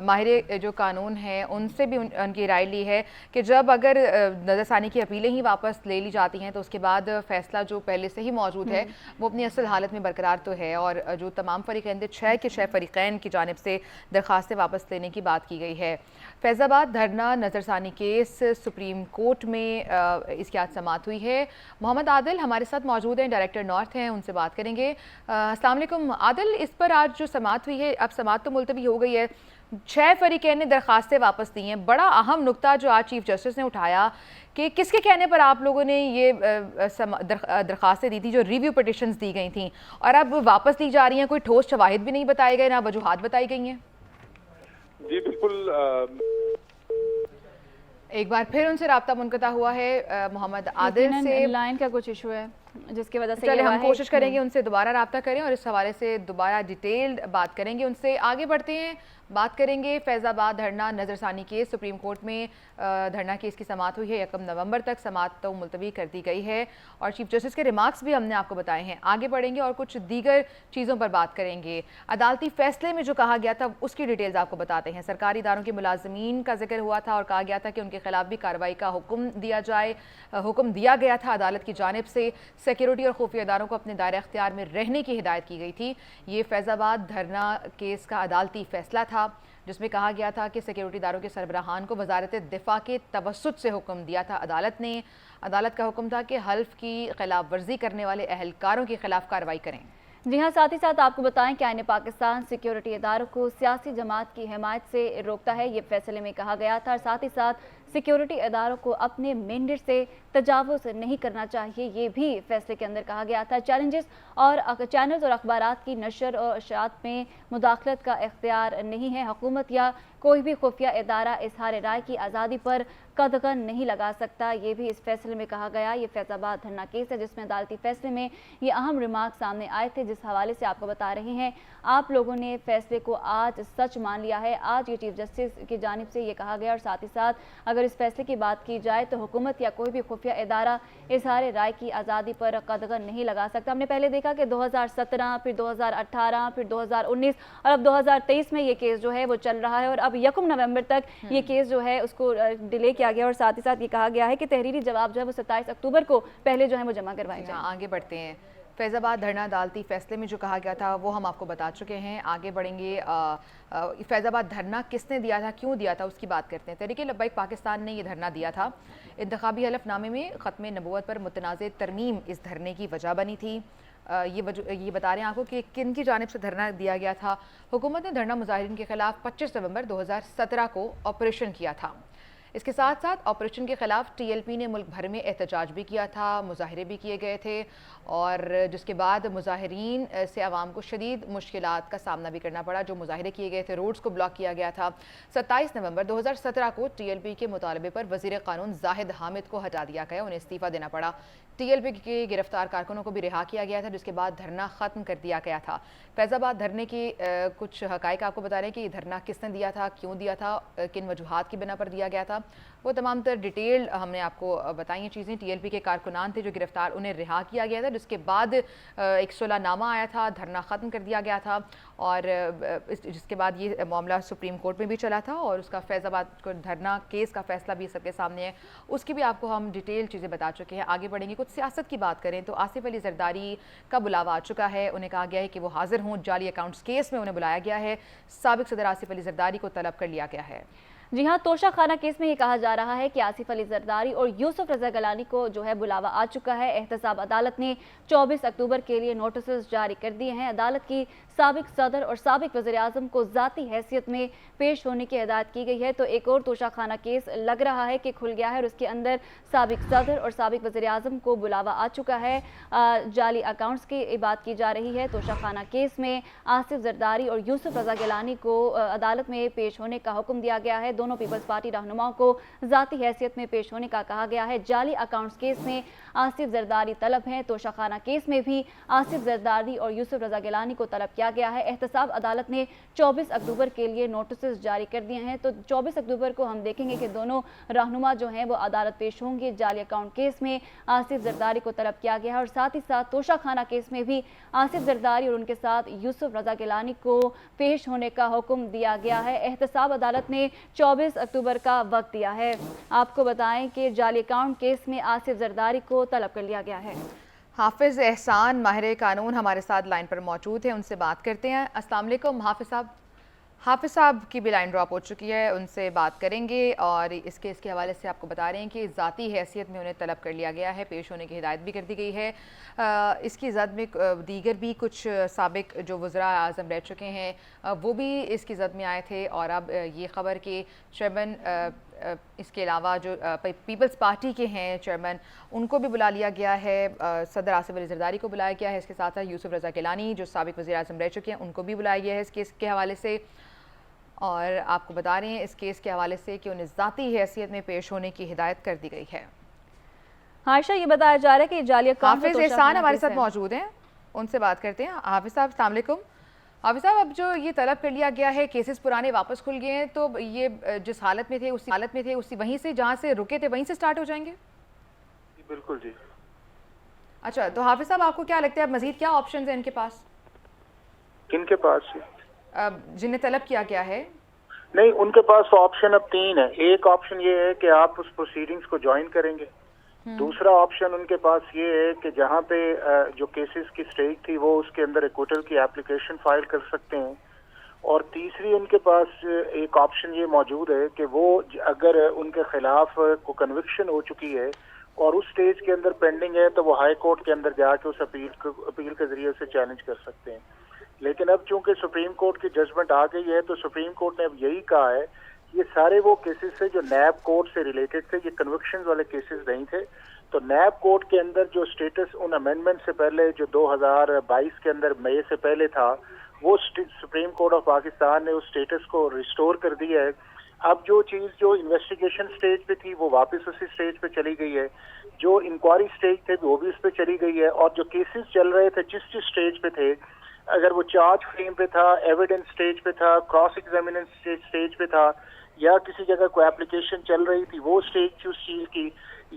माहिर जो कानून हैं उनसे भी उनकी राय ली है कि जब अगर नज़रसानी की अपीलें ही वापस ले ली जाती हैं तो उसके बाद फ़ैसला जो पहले से ही मौजूद है वो अपनी असल हालत में बरकरार तो है, और जो तमाम फ़रीक़ैन थे 6 के 6 फ़रीक़ैन की जानिब से दरख्वास्तें वापस लेने की बात की गई है। फैज़ाबाद धरना नज़रसानी केस सुप्रीम कोर्ट में इसकी आज समाअत हुई है। मोहम्मद आदिल हमारे साथ मौजूद हैं, डायरेक्टर नॉर्थ हैं, उनसे बात करेंगे। अस्सलाम वालेकुम आदिल, इस पर आज जो समाअत हुई है, अब समाअत तो मुलतवी हो गई है, 6 फ़रीक़ैन ने दरख्वास्तें वापस दी हैं। बड़ा अहम नुक्ता जो आज चीफ जस्टिस ने उठाया कि किसके कहने पर आप लोगों ने ये दरख्वास्तें दी थी जो रिव्यू पिटिशंस दी गई थी और अब वापस ली जा रही हैं, कोई ठोस शवाहिद भी नहीं बताए गए, ना वजूहात बताई गई हैं। जी बिल्कुल, एक बार फिर उनसे रब्ता मुनक़ता हुआ है मोहम्मद आदिल से। लाइन का कुछ इशू है जिसकी वजह से चलिए हम कोशिश करेंगे उनसे दोबारा रब्ता करें और इस हवाले से दोबारा डिटेल्ड बात करेंगे उनसे। आगे बढ़ते हैं, बात करेंगे फैज़ाबाद धरना नज़रसानी केस सुप्रीम कोर्ट में धरना केस की समाअत हुई है। 1 नवंबर तक समाअत तो मुलतवी कर दी गई है और चीफ जस्टिस के रिमार्क्स भी हमने आपको बताए हैं। आगे बढ़ेंगे और कुछ दीगर चीज़ों पर बात करेंगे। अदालती फैसले में जो कहा गया था उसकी डिटेल्स आपको बताते हैं। सरकारी इदारों के मुलाजमीन का जिक्र हुआ था और कहा गया था कि उनके खिलाफ भी कार्रवाई का हुक्म दिया गया था अदालत की जानिब से। सिक्योरिटी और खुफिया इदारों को अपने दायरे इख्तियार में रहने की हिदायत की गई थी। ये फैज़ाबाद धरना केस का अदालती फैसला था जिसमें कहा गया था कि सिक्योरिटी इदारों के सरबराहान को वजारत दिफा के तवस्सुत से हुक्म दिया था अदालत ने। अदालत का हुक्म था कि हल्फ की खिलाफ वर्जी करने वाले अहलकारों के खिलाफ कार्रवाई करें। जी हाँ, साथ ही साथ आपको बताएं कि आईन पाकिस्तान सिक्योरिटी इदारों को सियासी जमात की हिमायत से रोकता है, ये फैसले में कहा गया था। साथ ही साथ सिक्योरिटी इदारों को अपने मैंडेट से तजावुज़ नहीं करना चाहिए, ये भी फैसले के अंदर कहा गया था। चैलेंजेस और चैनल्स और अखबारात की नशर और इशाअत में मुदाखलत का इख्तियार नहीं है। हुकूमत या कोई भी खुफिया इदारा इजहार राय की आज़ादी पर कदगन नहीं लगा सकता, ये भी इस फैसले में कहा गया। ये फैज़ाबाद धरना केस है जिसमें अदालती फैसले में ये अहम रिमार्क सामने आए थे, जिस हवाले से आपको बता रहे हैं। आप लोगों ने फैसले को आज सच मान लिया है। आज ये चीफ जस्टिस की जानिब से ये कहा गया और साथ ही साथ अगर इस फैसले की बात की जाए तो हुकूमत या कोई भी खुफिया इदारा इजहार राय की आज़ादी पर कदगन नहीं लगा सकता। हमने पहले देखा कि 2017, फिर 2018, फिर 2019 और अब 2023 में ये केस जो है वो चल रहा है और अब 1 नवंबर तक ये केस जो है उसको डिले किया गया और साथ ही साथ ये कहा गया है कि तहरीरी जवाब जो है वो 27 अक्टूबर को पहले जो है वो जमा करवाए जाएं। आगे बढ़ते हैं। फैज़ाबाद धरना अदालती फैसले में जो कहा गया था वो हम आपको बता चुके हैं। आगे बढ़ेंगे, फैज़ाबाद धरना किसने दिया था, क्यों दिया था, उसकी बात करते हैं। तहरीक लब्बैक पाकिस्तान ने यह धरना दिया था। इंतखाबी हलफनामे में ख़त्म नबूवत पर मुतनाज़ तरमीम इस धरने की वजह बनी थी। ये बता रहे हैं आपको कि किन की जानिब से धरना दिया गया था। हुकूमत ने धरना मुजाहिरीन के खिलाफ 25 नवंबर 2017 को ऑपरेशन किया था। इसके साथ साथ ऑपरेशन के खिलाफ TLP ने मुल्क भर में एहतजाज भी किया था, मुजाहरे भी किए गए थे और जिसके बाद मुजाहिरीन से आवाम को शदीद मुश्किलात का सामना भी करना पड़ा। जो मुजाहरे किए गए थे, रोड्स को ब्लॉक किया गया था। 27 नवंबर 2017 को TLP के मुतालबे पर वज़ीर क़ानून जाहिद हामिद को हटा दिया गया, उन्हें इस्तीफ़ा देना पड़ा। TLP के गिरफ्तार कारकुनों को भी रिहा किया गया था, जिसके बाद धरना ख़त्म कर दिया गया था। फैज़ाबाद धरने की कुछ हक़ाइक़ आपको बता रहे हैं कि ये धरना किसने दिया था, क्यों दिया था, किन वजूहात की बिना पर दिया गया था, वो तमाम तर डिटेल हमने आपको बताई हैं चीज़ें। TLP के कारकुनान थे जो गिरफ्तार, उन्हें रिहा किया गया था, जिसके बाद एक सुलहनामा आया था, धरना ख़त्म कर दिया गया था और जिसके बाद ये मामला सुप्रीम कोर्ट में भी चला था और उसका फैज़ाबाद को धरना केस का फ़ैसला भी सबके सामने है, उसकी भी आपको हम डिटेल चीज़ें बता चुके हैं। आगे बढ़ेंगे, कुछ सियासत की बात करें तो आसिफ अली जरदारी का बुलावा आ चुका है। उन्हें कहा गया है कि वो हाजिर हों, जाली अकाउंट्स केस में उन्हें बुलाया गया है। साबिक सदर आसिफ अली जरदारी को तलब कर लिया गया है। जी हाँ, तोशा खाना केस में ये कहा जा रहा है कि आसिफ अली जरदारी और यूसुफ रजा गलानी को जो है बुलावा आ चुका है। एहतसाब अदालत ने 24 अक्टूबर के लिए नोटिस जारी कर दिए हैं। अदालत की साबिक सदर और साबिक वज़ीर-ए-आज़म को ज़ाती हैसियत में पेश होने की हिदायत की गई है। तो एक और तोशा खाना केस लग रहा है कि खुल गया है और उसके अंदर साबिक सदर और साबिक वज़ीर-ए-आज़म को बुलावा आ चुका है। जाली अकाउंट्स की बात की जा रही है। तोशा खाना केस में आसिफ जरदारी और यूसुफ रजा गलानी को अदालत में पेश होने का हुक्म दिया गया है। दोनों पीपल्स पार्टी रहनुमाओं को ज़ाती हैसियत में पेश होने का कहा गया है। जाली अकाउंट्स केस में आसिफ जरदारी तलब हैं। तोशाखाना केस में भी आसिफ जरदारी और यूसुफ रजा गिलानी को तलब किया गया है। एहतसाब अदालत ने 24 अक्टूबर के लिए नोटिस जारी कर दिए हैं। तो 24 अक्टूबर को हम देखेंगे कि दोनों रहनुमा जो हैं वो अदालत पेश होंगे। जाली अकाउंट केस में आसिफ जरदारी को तलब किया गया है और साथ ही साथ तोशाखाना केस में भी आसिफ जरदारी और उनके साथ यूसुफ रजा गिलानी को पेश होने का हुक्म दिया गया है। एहतसाब अदालत ने 24 अक्टूबर का वक्त दिया है। आपको बताएं कि जाली अकाउंट केस में आसिफ जरदारी को तलब कर लिया गया है। हाफिज एहसान माहिर कानून हमारे साथ लाइन पर मौजूद है, उनसे बात करते हैं। अस्सलाम वालेकुम हाफिज साहब। हाफिज साहब की भी लाइन ड्रॉप हो चुकी है, उनसे बात करेंगे और इस केस के हवाले से आपको बता रहे हैं कि ज़ाती हैसियत में उन्हें तलब कर लिया गया है, पेश होने की हिदायत भी कर दी गई है। इसकी ज़द में दीगर भी कुछ साबिक जो वज़रा आज़म रह चुके हैं वो भी इसकी ज़द में आए थे और अब ये ख़बर कि चेयरमैन इसके अलावा जो पीपल्स पार्टी के हैं चेयरमैन उनको भी बुला लिया गया है, सदर आसिफ अली जरदारी को बुलाया गया है, इसके साथ साथ यूसुफ रजा गिलानी जो साबिक वज़ीर आज़म रह चुके हैं उनको भी बुलाया गया है इस केस के हवाले से। और आपको बता रहे हैं इस केस के हवाले से कि उन्हें ज़ाती हैसियत में पेश होने की हिदायत कर दी गई है। हाइशा, ये बताया जा रहा है कि जाली अकाउंट हाफिज एहसान हमारे साथ मौजूद हैं, उनसे बात करते हैं। हाफिज साहब अस्सलाम वालेकुम। हाफिज साहब, अब जो ये तलब कर लिया गया है, केसेस पुराने वापस खुल गए हैं, तो ये जिस हालत में थे उसी वहीं से जहाँ से रुके थे वहीं से स्टार्ट हो जाएंगे? बिल्कुल जी। अच्छा, तो हाफिज साहब आपको क्या लगता है मजीद क्या ऑप्शन है इनके पास? किनके पास? जिन्हें तलब किया गया है। नहीं, उनके पास ऑप्शन अब 3 है। एक ऑप्शन ये है कि आप उस प्रोसीडिंग्स को ज्वाइन करेंगे। दूसरा ऑप्शन उनके पास ये है कि जहाँ पे जो केसेस की स्टेज थी वो उसके अंदर एक्विटल की एप्लीकेशन फाइल कर सकते हैं। और तीसरी उनके पास एक ऑप्शन ये मौजूद है कि वो अगर उनके खिलाफ को कन्विक्शन हो चुकी है और उस स्टेज के अंदर पेंडिंग है तो वो हाई कोर्ट के अंदर जाके उस अपील के जरिए से चैलेंज कर सकते हैं। लेकिन अब चूंकि सुप्रीम कोर्ट की जजमेंट आ गई है तो सुप्रीम कोर्ट ने अब यही कहा है ये सारे वो केसेस थे जो नैब कोर्ट से रिलेटेड थे, ये कन्विक्शन वाले केसेस नहीं थे। तो नैब कोर्ट के अंदर जो स्टेटस उन अमेंडमेंट से पहले जो 2022 के अंदर मई से पहले था वो सुप्रीम कोर्ट ऑफ पाकिस्तान ने उस स्टेटस को रिस्टोर कर दिया है। अब जो चीज जो इन्वेस्टिगेशन स्टेज पे थी वो वापस उसी स्टेज पे चली गई है, जो इंक्वायरी स्टेज थे वो भी उस पे चली गई है, और जो केसेस चल रहे थे जिस स्टेज पे थे, अगर वो चार्ज फ्रेम पे था, एविडेंस स्टेज पे था, क्रॉस एग्जामिनेशन स्टेज पे था, या किसी जगह कोई एप्लीकेशन चल रही थी वो स्टेज थी उस चीज की,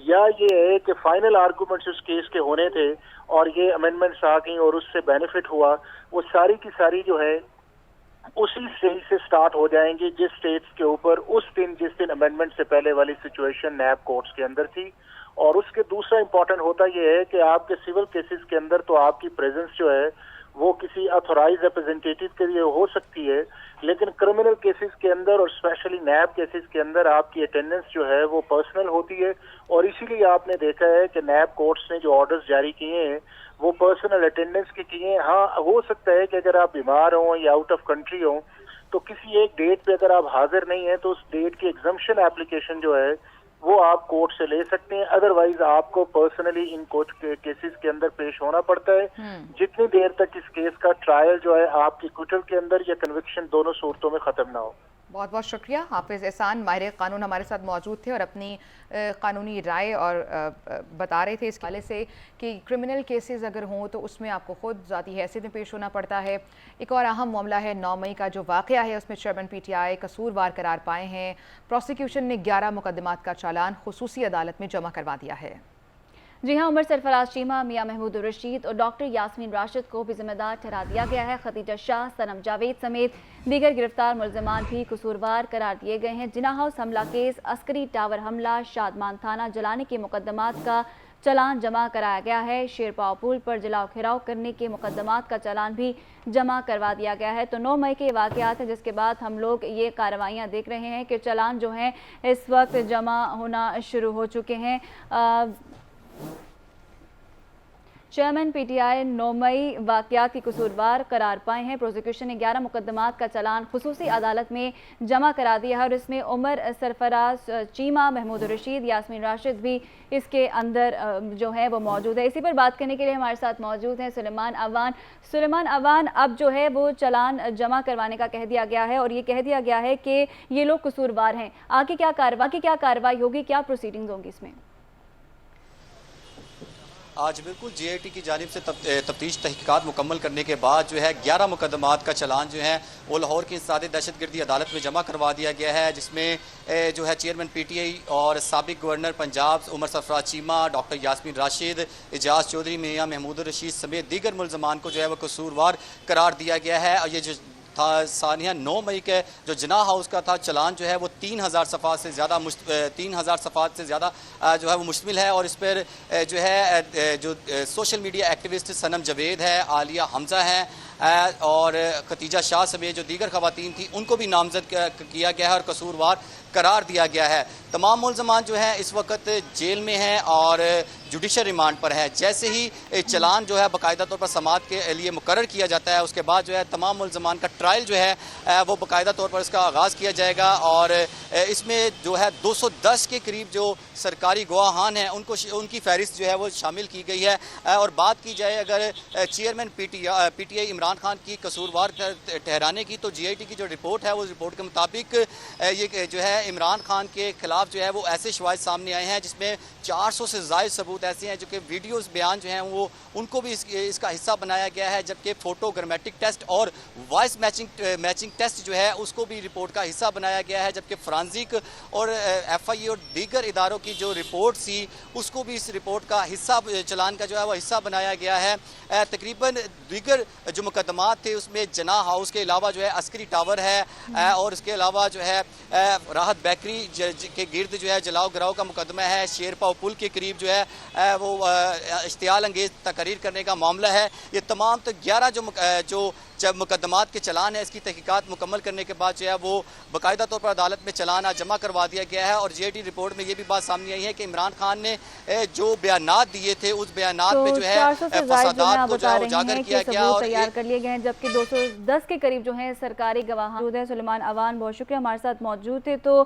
या ये है कि फाइनल आर्गूमेंट्स उस केस के होने थे और ये अमेंडमेंट्स आ गई और उससे बेनिफिट हुआ, वो सारी की सारी जो है उसी स्टेज से स्टार्ट हो जाएंगी जिस स्टेज के ऊपर उस दिन जिस दिन अमेंडमेंट से पहले वाली सिचुएशन नैब कोर्ट्स के अंदर थी। और उसके दूसरा इंपॉर्टेंट होता ये है कि आपके सिविल केसेस के अंदर तो आपकी प्रेजेंस जो है वो किसी अथोराइज रिप्रेजेंटेटिव के लिए हो सकती है, लेकिन क्रिमिनल केसेस के अंदर और स्पेशली नैब केसेस के अंदर आपकी अटेंडेंस जो है वो पर्सनल होती है। और इसीलिए आपने देखा है कि नैब कोर्ट्स ने जो ऑर्डर्स जारी किए हैं वो पर्सनल अटेंडेंस के किए हैं। हाँ, हो सकता है कि अगर आप बीमार हों या आउट ऑफ कंट्री हों तो किसी एक डेट पे अगर आप हाजिर नहीं है तो उस डेट की एग्जम्पशन एप्लीकेशन जो है वो आप कोर्ट से ले सकते हैं, अदरवाइज आपको पर्सनली इन कोर्ट के केसेस के अंदर पेश होना पड़ता है जितनी देर तक इस केस का ट्रायल जो है आपकी क्विटल के अंदर या कन्विक्शन दोनों सूरतों में खत्म ना हो। बहुत बहुत शुक्रिया। हाफिज एहसान माहिर कानून हमारे साथ मौजूद थे और अपनी कानूनी राय और बता रहे थे इस हवाले से कि क्रिमिनल केसेस अगर हों तो उसमें आपको खुद ज़ाती हैसियत में पेश होना पड़ता है। एक और अहम मामला है 9 मई का जो वाक़या है उसमें चेयरमैन PTI कसूरवार करार पाए हैं। प्रोसिक्यूशन ने 11 मुकदमात का चालान खुसूसी अदालत में जमा करवा दिया है। जी हाँ, उमर सरफराज चीमा, मियां महमूद रशीद और डॉक्टर यास्मीन राशिद को भी जिम्मेदार ठहरा दिया गया है। खदीजा शाह, सनम जावेद समेत दीगर गिरफ्तार मुल्ज़िमान भी कसूरवार करार दिए गए हैं। जिना हाउस हमला केस, अस्करी टावर हमला, शादमान थाना जलाने के मुकदमात का चालान जमा कराया गया है। शेरपाव पुल पर जलाओ घिराव करने के मुकदमात का चालान भी जमा करवा दिया गया है। तो 9 मई के वाक़यात हैं जिसके बाद हम लोग ये कार्रवाइयाँ देख रहे हैं कि चालान जो हैं इस वक्त जमा होना शुरू हो चुके हैं। चेयरमैन पीटीआई 9 मई वाकयात की कसूरवार करार पाए हैं। प्रोसिक्यूशन ने 11 मुकदमात का चालान खुसूसी अदालत में जमा करा दिया है और इसमें उमर सरफराज चीमा, महमूद रशीद, यास्मीन राशिद भी इसके अंदर जो है वो मौजूद है। इसी पर बात करने के लिए हमारे साथ मौजूद हैं सुलेमान अवान। सुलेमान अवान, अब जो है वो चालान जमा करवाने का कह दिया गया है और ये कह दिया गया है कि ये लोग कसूरवार हैं। आगे क्या कार्रवाई होगी, क्या प्रोसीडिंग्स होंगी इसमें? आज बिल्कुल जीआईटी की जानिब से तफ्तीश तहकीकात मुकम्मल करने के बाद जो है 11 मुकदमात का चालान जो है वो लाहौर की इंसदादी दहशतगर्दी अदालत में जमा करवा दिया गया है, जिसमें जो है चेयरमैन पीटीआई और साबिक गवर्नर पंजाब उमर सरफराज चीमा, डॉक्टर यास्मीन राशिद, एजाज चौधरी, मियां महमूद रशीद समेत दीगर मुलजमान को जो है वह कसूरवार करार दिया गया है। और ये जो था सानिया 9 मई के जो जिनाह हाउस का था चालान जो है वो 3000 सफ़ात से ज़्यादा जो है वो मुश्तमिल है और इस पर जो है जो सोशल मीडिया एक्टिविस्ट सनम जवेद है, आलिया हमजा है और खतीजा शाह समेत जो दीगर खवातीन थी उनको भी नामजद किया गया है और कसूरवार करार दिया गया है। तमाम मुलजमान जो हैं इस वक्त जेल में हैं और जुडिशल रिमांड पर है। जैसे ही चालान जो है बाकायदा तौर पर समाअत के लिए मुकर्रर किया जाता है उसके बाद जो है तमाम मुलजमान का ट्रायल जो है वो बाकायदा तौर पर इसका आगाज़ किया जाएगा और इसमें जो है 210 के करीब जो सरकारी गवाहान हैं उनकी फहरिस्त जो है वो शामिल की गई है। और बात की जाए अगर चेयरमैन पीटीआई इमरान खान की कसूरवार ठहराने की, तो जीआईटी की जो रिपोर्ट है वो रिपोर्ट के मुताबिक ये जो है इमरान खान के खिलाफ जो है वो ऐसे शवाहिद सामने आए हैं जिसमें 400 से ज़ायद सबूत ऐसे हैं जो कि वीडियोस बयान जो हैं वो उनको भी इसका हिस्सा बनाया गया है, जबकि फोटोग्रामेटिक टेस्ट और वॉइस मैचिंग टेस्ट जो है उसको भी रिपोर्ट का हिस्सा बनाया गया है, जबकि फ्रांसिक और एफआई और दीगर इदारों की जो रिपोर्ट थी उसको भी इस रिपोर्ट का हिस्सा चालान का जो है वो हिस्सा बनाया गया है। तकरीबन दीगर जो मुकदमात थे उसमें जना हाउस के अलावा जो है अस्करी टावर है और इसके अलावा जो है राहत बेकरी के गिर्द जो है जलाओ गिराओ का मुकदमा है, शेरपाव पुल के करीब जो है वो इश्तियाल अंगेज तकरीर करने का मामला है। ये तमाम तो 11 जो मुकदमात के चलान है इसकी तहकीकात मुकम्मल करने के बाद जो है वो बाकायदा तौर पर अदालत में चलान आज जमा करवा दिया गया है। और जीआईटी रिपोर्ट में ये भी बात सामने आई है कि इमरान खान ने जो बयानात दिए थे उस बयानात में जो है फसादात को जो है उजागर किया गया और तैयार कर लिए गए हैं, जबकि 210 के करीब जो है सरकारी गवाह मौजूद है। सुलेमान अवान बहुत शुक्रिया हमारे साथ मौजूद थे। तो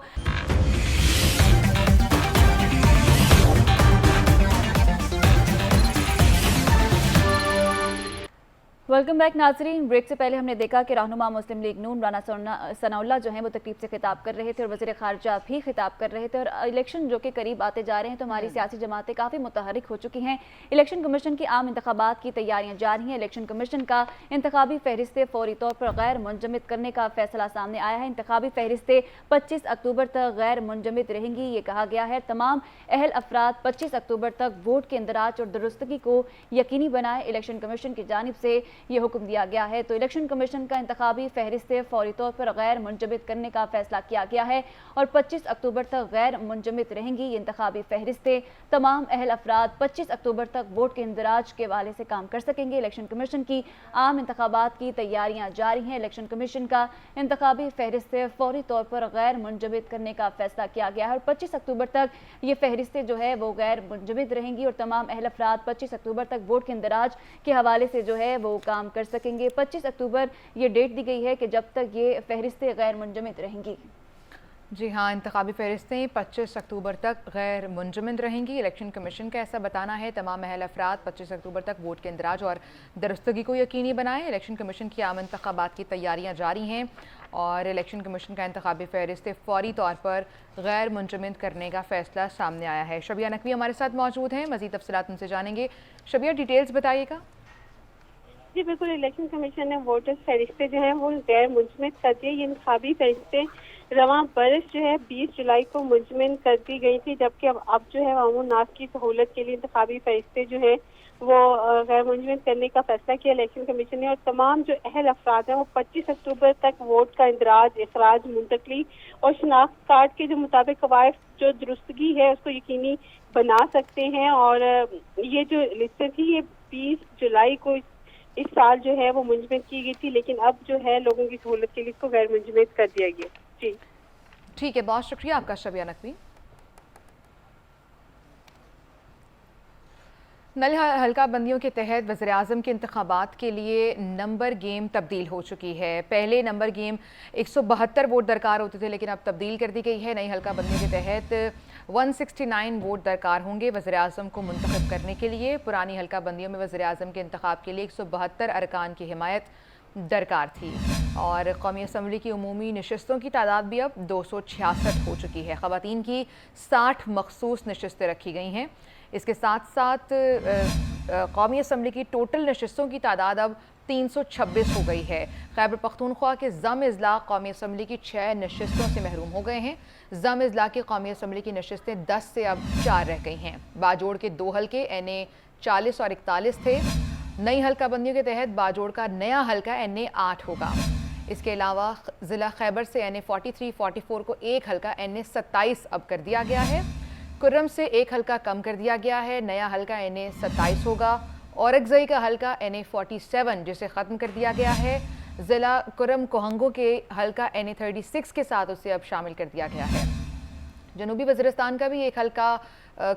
वेलकम बैक नाजरीन। ब्रेक से पहले हमने देखा कि रहनुमा मुस्लिम लीग नून राना सनाउल्लाह जो हैं वो तकरीब से खिताब कर रहे थे और वज़ीर ख़ारजा भी खिताब कर रहे थे। और इलेक्शन जो कि करीब आते जा रहे हैं तो हमारी सियासी जमातें काफ़ी मुतहरिक हो चुकी हैं। इलेक्शन कमीशन की आम इंतखाबात की तैयारियां जारी हैं। इलेक्शन कमीशन का इंतखाबी फहरिस्तें फौरी तौर पर गैर मुंजमद करने का फैसला सामने आया है। इंतखाबी फहरिस्तें 25 अक्टूबर तक गैर मुंजमद रहेंगी, ये कहा गया है। तमाम अहल अफराद 25 अक्टूबर तक वोट के इंदराज और दुरुस्तगी को यकीनी बनाए, इलेक्शन कमीशन की जानिब से ये हुक्म दिया गया है। तो इलेक्शन कमीशन का इंतखाबी फहरिस्तें फौरी तौर पर गैर मुंजमद करने का फैसला किया गया है और 25 अक्टूबर तक गैर मुंजमद रहेंगी ये इंतखाबी फहरिस्तें। तमाम अहल अफराद 25 अक्टूबर तक वोट के इंदराज के हवाले से काम कर सकेंगे। इलेक्शन कमीशन की आम इंतखाबात की तैयारियां जारी हैं। इलेक्शन कमीशन का इंतखाबी फहरिस्तें फौरी तौर पर गैर मुंजमद करने का फैसला किया गया है और 25 अक्टूबर तक ये फहरिस्तें जो है वो गैर मुंजमद रहेंगी और तमाम अहल अफराद 25 अक्टूबर तक वोट के इंदराज के हवाले से जो है वो काम कर सकेंगे। 25 अक्टूबर ये डेट दी गई है कि जब तक ये फहरिस्तें गैर मुंजमद रहेंगी। जी हाँ, इंतखाबी फहरिस्तें 25 अक्टूबर तक गैर मुंजमद रहेंगी। इलेक्शन कमीशन का ऐसा बताना है। तमाम अहल अफराद 25 अक्टूबर तक वोट के इंदराज और दुरुस्तगी को यकीनी बनाएं। इलेक्शन कमीशन की आम इंतखाबात की तैयारियाँ जारी हैं और इलेक्शन कमीशन का इंतखाबी फहरिस्तें फौरी तौर पर गैर मुंजमद करने का फैसला सामने आया है। शबिया नकवी हमारे साथ मौजूद हैं, मज़ीद तफसीलात उनसे जानेंगे। शबिया, डिटेल्स बताइएगा। जी बिल्कुल, इलेक्शन कमीशन ने वोटर फहरिस्तें जो हैं वो गैर मुंजमद कर दी। ये इंतखाबी फहरिस्तें रवां बरस जो है 20 जुलाई को मुंजमद कर दी गई थी, जबकि अब जो है अवाम नास की सहूलत के लिए इंतखाबी फहरिस्तें जो है वो गैर मुंजमद करने का फैसला किया इलेक्शन कमीशन ने। और तमाम जो अहल अफराद हैं वो 25 अक्टूबर तक वोट का इंदराज, इखराज, मुंतकली और शनाख्त कार्ड के जो मुताबिक कवायद जो दुरुस्तगी है उसको यकीनी बना सकते हैं। और ये जो लिस्टें थी ये 20 जुलाई को इस साल जो है वो मुंजमद की गई थी, लेकिन अब जो है लोगों की सहूलत के लिए इसको गैर मुंजमद कर दिया गया। जी ठीक है, बहुत शुक्रिया आपका शबिया नकवी। नल हल्का बंदियों के तहत वज़ीर-ए-आज़म के इंतखाबात के लिए नंबर गेम तब्दील हो चुकी है। पहले नंबर गेम 172 वोट दरकार होते थे, लेकिन अब तब्दील कर दी गई है। नई हल्का बंदियों के तहत 169 वोट दरकार होंगे वज़ीर-ए-आज़म को मुंतखब करने के लिए। पुरानी हल्का बंदियों में वज़ीर-ए-आज़म के इंतखाब के लिए 172 अरकान की हिमायत दरकार थी और कौमी असम्बली की उमूमी नशस्तों की तादाद भी अब 266 हो चुकी है। ख़वातीन की 60 मखसूस नशस्तें रखी गई हैं। इसके साथ साथ कौमी असम्बली की टोटल नशस्तों की तादाद अब 326 हो गई है। खैबर पख्तूनख्वा के जम इजला कौमी असम्बली की 6 नशस्तों से महरूम हो गए हैं। जम इजला की कौमी असम्बली की नशस्तें 10 से अब 4 रह गई हैं। बाजोड़ के 2 हल्के NA 40 और 41 थे। नई हल्का बंदियों के तहत बाजोड़ का नया हल्का NA 8 होगा। इसके अलावा ज़िला खैबर से NA 43, 44 को एक हल्का NA 27 अब कर दिया गया है। कुर्रम से एक हल्का कम कर दिया गया है, नया हल्का NA 27 होगा। औरकजई का हल्का NA 47 जिसे ख़त्म कर दिया गया है। ज़िला कुर्रम कोहंगो के हल्का NA 36 के साथ उसे अब शामिल कर दिया गया है। जनूबी वज़ीरिस्तान का भी एक हल्का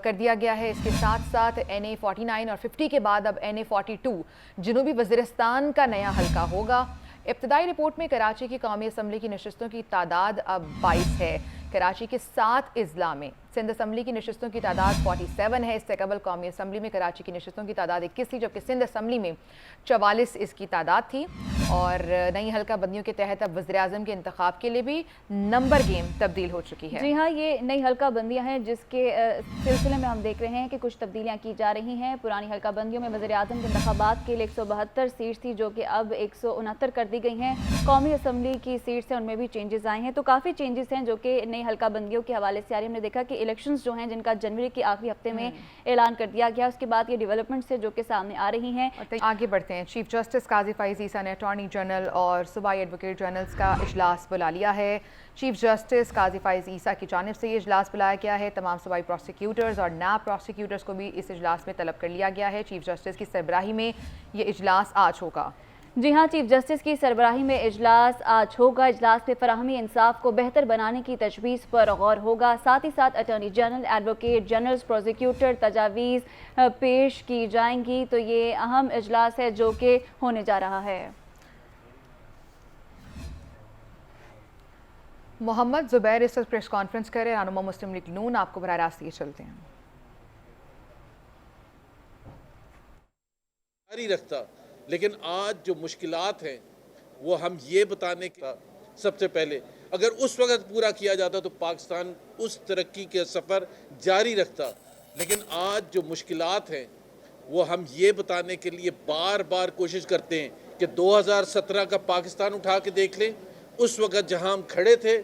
कर दिया गया है। इसके साथ साथ NA 49 और 50 के बाद अब NA 42 जनूबी वज़ीरिस्तान का नया हल्का होगा। इब्तदाई रिपोर्ट में कराची की कौमी असम्बली की नशस्तों की तादाद अब 22 है। कराची के 7 अजला में सिंध असम्बली की नशस्तों की तादाद 47 है। इससे कबल कौमी असम्बली में कराची की नशस्तों की तादाद 21 थी, जबकि सिंध असम्बली में 44 इसकी तादाद थी। और नई हल्का बंदियों के तहत अब वज़ीर-ए-आज़म के इंतखाब के लिए भी नंबर गेम तब्दील हो चुकी है। जी हाँ, ये नई हल्का बंदियाँ हैं जिसके सिलसिले में हम देख रहे हैं कि कुछ तब्दीलियाँ की जा रही हैं। पुरानी हल्का बंदियों में वज़ीर-ए-आज़म के इंतखाबात के लिए 172 सीट थी, जो कि अब 169 कर दी गई हैं। कौमी असम्बली की सीट्स हैं, उनमें भी चेंजेस आए हैं। तो काफ़ी चेंजेस हैं जो कि नई हल्का बंदियों के हवाले से आ रही है। हमने देखा कि इलेक्शंस जो हैं जिनका जनवरी के आखिरी हफ्ते में ऐलान कर दिया गया, उसके बाद ये डेवलपमेंट्स है जो कि सामने आ रही हैं। आगे बढ़ते हैं। चीफ जस्टिस काजी फैज़ ईसा ने अटॉर्नी जनरल और सूबाई एडवोकेट जनरल्स का इजलास बुला लिया है। चीफ जस्टिस काजी फैज़ ईसा की जानिब से ये इजलास बुलाया गया है। तमाम सूबाई प्रोसिक्यूटर्स और नैब प्रोसिक्यूटर्स को भी इस इजलास में तलब कर लिया गया है। चीफ जस्टिस की सरबराही में ये इजलास आज होगा। जी हाँ, चीफ जस्टिस की सरबराही में इजलास आज होगा। इजलास में फराहमी इंसाफ को बेहतर बनाने की तजवीज़ पर गौर होगा। साथ ही साथ attorney general, advocate generals, prosecutor तजावीज़ पेश की जाएंगी। तो ये अहम इजलास है जो कि होने जा रहा है। मोहम्मद ज़ुबैर इस वक्त प्रेस कॉन्फ्रेंस कर रहे हैं। रहनुमा मुस्लिम लीग नून, आपको बराह रास्त ये चलते हैं। जारी रखता, लेकिन आज जो मुश्किलात हैं वो हम ये बताने का सबसे पहले अगर उस वक्त पूरा किया जाता तो पाकिस्तान उस तरक्की के सफ़र जारी रखता। लेकिन आज जो मुश्किलात हैं वो हम ये बताने के लिए बार बार कोशिश करते हैं कि 2017 का पाकिस्तान उठा के देख लें। उस वक्त जहां हम खड़े थे,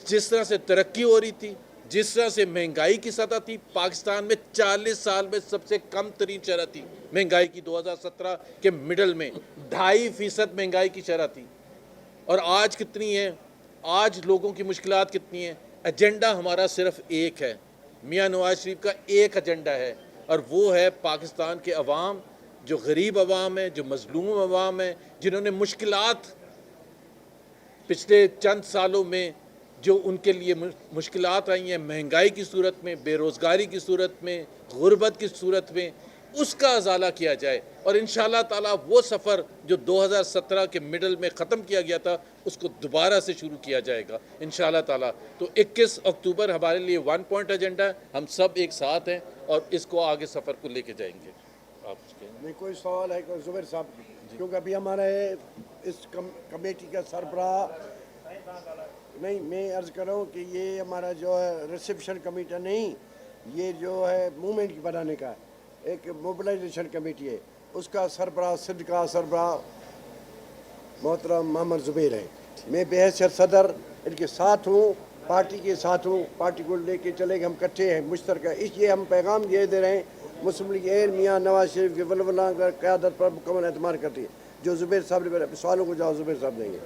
जिस तरह से तरक्की हो रही थी, जिस तरह से महंगाई की सतह थी, पाकिस्तान में 40 साल में सबसे कम तरीन शरह थी महंगाई की। 2017 के मिडल में 2.5% महंगाई की शरह थी। और आज कितनी है? आज लोगों की मुश्किलात कितनी है? एजेंडा हमारा सिर्फ एक है, मियां नवाज शरीफ का एक एजेंडा है, और वो है पाकिस्तान के अवाम, जो गरीब अवाम है, जो मजलूम अवाम है, जिन्होंने मुश्किलात पिछले चंद सालों में जो उनके लिए मुश्किलात आई हैं, महंगाई की सूरत में, बेरोज़गारी की सूरत में, गुर्बत की सूरत में, उसका अजाला किया जाए। और इंशाअल्लाह ताला वो सफ़र जो 2017 के मिडल में ख़त्म किया गया था उसको दोबारा से शुरू किया जाएगा इंशाअल्लाह ताला। तो 21 अक्टूबर हमारे लिए 1 पॉइंट एजेंडा है, हम सब एक साथ हैं और इसको आगे सफ़र को लेके जाएंगे। आप नहीं, कोई सवाल है जुबैर साहब, क्योंकि अभी हमारे इस कमेटी का सरबराह नहीं, मैं अर्ज़ कर रहा हूँ कि ये हमारा जो है रिसेप्शन कमेटी नहीं, ये जो है मूवमेंट की बनाने का एक मोबिलाइजेशन कमेटी है, उसका सरबराह सिंध का सरबराह मोहतरम मोहम्मद ज़ुबैर है। मैं बेहैसियत सदर इनके साथ हूँ, पार्टी के साथ हूँ, पार्टी को लेके चलेंगे, हम इकट्ठे हैं मुश्तरका। इसलिए हम पैगाम ये दे रहे हैं मुस्लिम लीग मियाँ नवाज शरीफ की वलवला क़यादत पर मुकम्मल एतमाद करती है। जो ज़ुबैर साहब ने सवालों को जवाब ज़ुबैर साहब देंगे।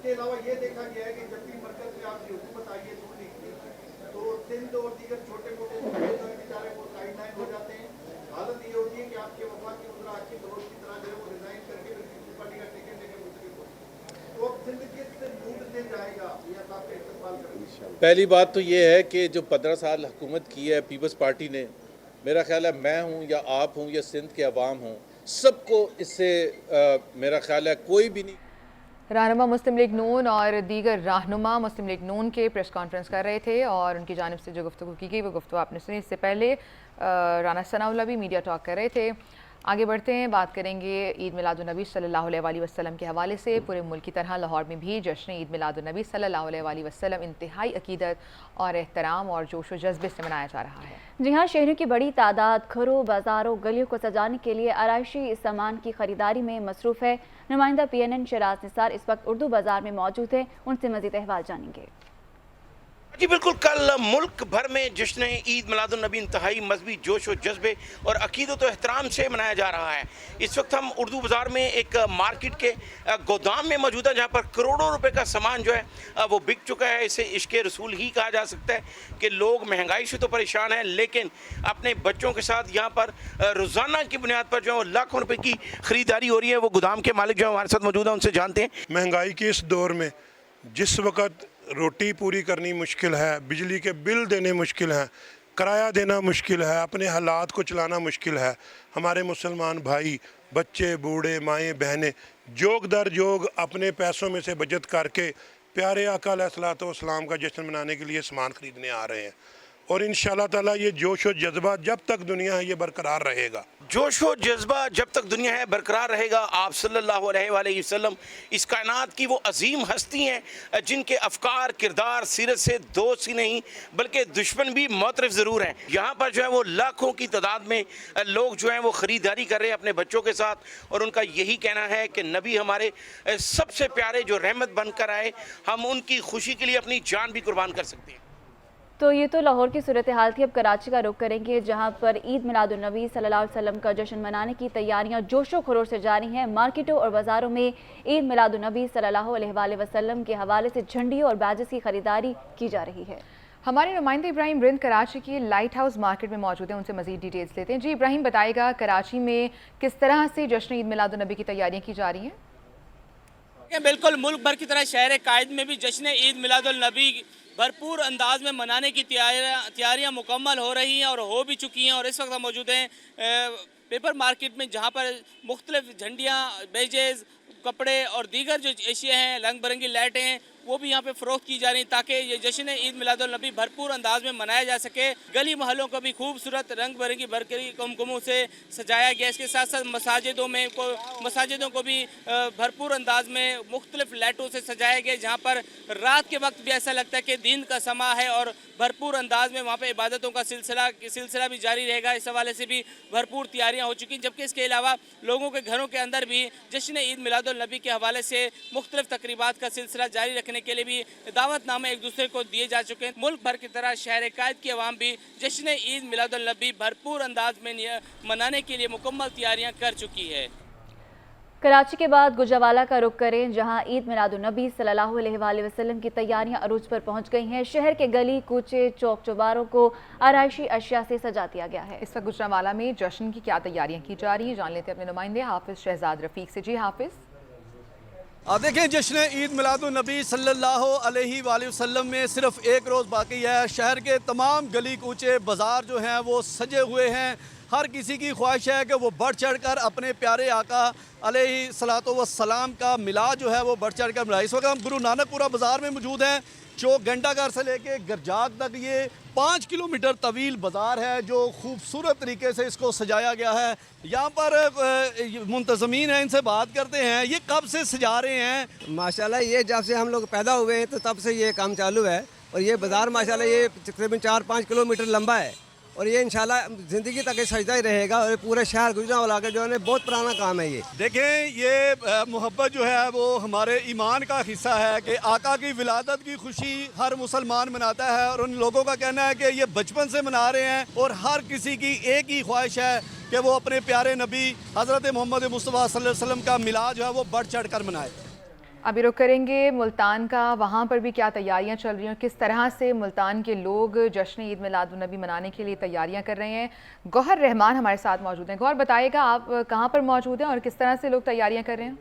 इसके अलावा ये देखा गया है कि जब भी मरकज में आपकी हुकूमत आई है नून लीग की, तो सिंध और दीगर छोटे मोटे सूबे जो है बेचारे वो साइडलाइन हो जाते हैं। हालत ये होती है कि आपके वफाकी वज़रा आकिब दोस्त की तरह जो है वो रिजाइन करके पीपल्स पार्टी का टिकट लेके मुंतखब होते हैं। तो अब सिंध किस रूट से जाएगा मियां साहब का इस्तेमाल करेंगे? पहली बात तो ये है कि जो 15 साल हुकूमत की है पीपल्स पार्टी ने, मेरा ख्याल है मैं हूँ या आप हूँ या सिंध के अवाम हों, सबको इससे मेरा ख्याल है कोई भी नहीं। रहनुमा मुस्लिम लीग नून और दीगर रहनुमा मुस्लिम लीग नून के प्रेस कॉन्फ्रेंस कर रहे थे और उनकी जानिब से जो गुफ्तगू की गई वो गुफ्तगू आपने सुनी। इससे पहले राना सनाउल्लाह भी मीडिया टॉक कर रहे थे। आगे बढ़ते हैं, बात करेंगे ईद मिलादुन्नबी सल्लल्लाहु अलैहि वसल्लम के हवाले से। पूरे मुल्क की तरह लाहौर में भी जश्न ईद मिलादुन्नबी सल्लल्लाहु अलैहि वसल्लम इंतहाई अकीदत और एहतराम और जोश व जज्बे से मनाया जा रहा है। जी हाँ, शहरों की बड़ी तादाद घरों, बाजारों, गलियों को सजाने के लिए आराइशी सामान की खरीदारी में मसरूफ़ है। नुमाइंदा PNN शराज निसार इस वक्त उर्दू बाजार में मौजूद है, उनसे मज़ीद अहवाल जानेंगे। जी बिल्कुल, कल मुल्क भर में जश्न ईद मिलादुन्नबी इंतहाई मजहबी जोश और जज्बे और अकीदत और एहतराम से मनाया जा रहा है। इस वक्त हम उर्दू बाज़ार में एक मार्केट के गोदाम में मौजूद है, जहाँ पर करोड़ों रुपए का सामान जो है वो बिक चुका है। इसे इश्क़ रसूल ही कहा जा सकता है कि लोग महंगाई से तो परेशान हैं, लेकिन अपने बच्चों के साथ यहाँ पर रोज़ाना की बुनियाद पर जो है लाखों रुपये की ख़रीदारी हो रही है। वो गोदाम के मालिक जो है हमारे साथ मौजूद है, उनसे जानते हैं। महंगाई के इस दौर में जिस वक्त रोटी पूरी करनी मुश्किल है, बिजली के बिल देने मुश्किल हैं, किराया देना मुश्किल है, अपने हालात को चलाना मुश्किल है, हमारे मुसलमान भाई, बच्चे, बूढ़े, माएँ, बहनें जोग दर जोग अपने पैसों में से बचत करके प्यारे आका अलैहिस्सलातु वस्सलाम का जश्न मनाने के लिए सामान ख़रीदने आ रहे हैं। और इंशाअल्लाह ताला ये जोश और जज्बा जब तक दुनिया है ये बरकरार रहेगा। जोश और जज्बा जब तक दुनिया है बरकरार रहेगा। आप सल्लल्लाहु अलैहि वसल्लम इस कायनात की वो अजीम हस्ती हैं जिनके अफकार, किरदार, सीरत से दोस्त ही नहीं बल्कि दुश्मन भी मोतरफ ज़रूर हैं। यहाँ पर जो है वो लाखों की तादाद में लोग जो हैं वो ख़रीदारी कर रहे हैं अपने बच्चों के साथ, और उनका यही कहना है कि नबी हमारे सबसे प्यारे जो रहमत बनकर आए, हम उनकी खुशी के लिए अपनी जान भी कुर्बान कर सकते हैं। तो ये तो लाहौर की सूरत हाल थी। अब कराची का रुख करेंगे, जहां पर ईद मिलादुन्नबी सल्लल्लाहु अलैहि वसल्लम का जश्न मनाने की तैयारियां जोशो खरोश से जारी हैं। मार्केटों और बाज़ारों में ईद मिलादुन्नबी सल्लल्लाहु अलैहि वसल्लम के हवाले से झंडियों और बैजेस की खरीदारी की जा रही है। हमारे नुमाइंदे इब्राहिम रिंद कराची की लाइट हाउस मार्केट में मौजूद हैं, उनसे मज़ीद डिटेल्स लेते हैं। जी इब्राहिम, बताएगा कराची में किस तरह से जश्न ईद मिलादुन्नबी की तैयारियाँ की जा रही हैं? बिल्कुल, मुल्क भर की तरह शहर कायद में भी जश्न ईद मिलादुन्नबी भरपूर अंदाज में मनाने की तैयारियां मुकम्मल हो रही हैं और हो भी चुकी हैं। और इस वक्त हम मौजूद हैं पेपर मार्केट में, जहां पर मुख्तलिफ झंडियां, बेजेस, कपड़े और दीगर जो एशिया हैं, रंग बिरंगी लाइटें हैं, वो भी यहाँ पे फ़रोख्त की जा रही ताकि ये जश्न ईद मिलादुन्नबी भरपूर अंदाज में मनाया जा सके। गली महलों को भी खूबसूरत रंग बिरंगी बरकरी कुमकुमों से सजाया गया। इसके साथ साथ मसाजिदों को भी भरपूर अंदाज में मुख्तलिफ लाइटों से सजाया गया, जहाँ पर रात के वक्त भी ऐसा लगता है कि दिन का समा है और भरपूर अंदाज में वहाँ पर इबादतों का सिलसिला भी जारी रहेगा। इस हवाले से भी भरपूर तैयारियाँ हो चुकी हैं, जबकि इसके अलावा लोगों के घरों के अंदर भी जश्न ईद मिलादुन्नबी के हवाले से मुख्तलिफ तकरीबात का सिलसिला जारी रखने के लिए भी दावतनामे एक दूसरे को दिए जा चुके हैं। मुल्क भर की तरह शहर कायद की आवाम भी जश्न ईद मिलादुन्नबी भरपूर अंदाज में मनाने के लिए मुकम्मल तैयारियां कर चुकी है। कराची के बाद गुजरावाला का रुख करें, जहां ईद मिलादुन्नबी सल्लल्लाहु अलैहि वसल्लम की तैयारियां अरूज पर पहुंच गई हैं। शहर के गली कूचे, चौक चौबारों को आराइशी अशिया से सजा दिया गया है। इस वक्त गुजरावाला में जश्न की क्या तैयारियां की जा रही हैं, जान लेते हैं अपने नुमाइंदे हाफिज शहजाद रफीक से। जी हाफिज। देखें, जश्न ईद मिलादुन्नबी सल्लल्लाहु अलैहि वसल्लम में सिर्फ एक रोज़ बाकी है। शहर के तमाम गली कूचे, बाज़ार जो हैं वो सजे हुए हैं। हर किसी की ख्वाहिश है कि वो बढ़ चढ़ कर अपने प्यारे आका अलैहिस्सलातु वस्सलाम का मिलाद जो है वो बढ़ चढ़ कर मनाए। इस वक्त हम गुरु नानकपुरा बाज़ार में मौजूद हैं। चौक घंटाघर से लेके गरजाक तक ये 5 किलोमीटर तवील बाज़ार है, जो खूबसूरत तरीके से इसको सजाया गया है। यहाँ पर मुंतज़मीन हैं, इनसे बात करते हैं, ये कब से सजा रहे हैं? माशाल्लाह ये जब से हम लोग पैदा हुए हैं तो तब से ये काम चालू है। और ये बाज़ार माशाल्लाह ये तकरीबन 4-5 किलोमीटर लंबा है और ये इंशाल्लाह ज़िंदगी तक ये सजदा ही रहेगा। और पूरे शहर गुजरावाला का जो है बहुत पुराना काम है ये। देखें, ये मोहब्बत जो है वो हमारे ईमान का हिस्सा है कि आका की विलादत की खुशी हर मुसलमान मनाता है। और उन लोगों का कहना है कि ये बचपन से मना रहे हैं और हर किसी की एक ही ख्वाहिश है कि वो अपने प्यारे नबी हज़रत मोहम्मद मुस्तफ़ा सल्लल्लाहु अलैहि वसल्लम का मिलाद जो है वो बढ़ चढ़ कर मनाए। अभी रुक करेंगे मुल्तान का, वहाँ पर भी क्या तैयारियां चल रही हैं, किस तरह से मुल्तान के लोग जश्न ईद मिलादुन्नबी मनाने के लिए तैयारियां कर रहे हैं। गौहर रहमान हमारे साथ मौजूद हैं। गौहर, बताइएगा आप कहाँ पर मौजूद हैं और किस तरह से लोग तैयारियां कर रहे हैं?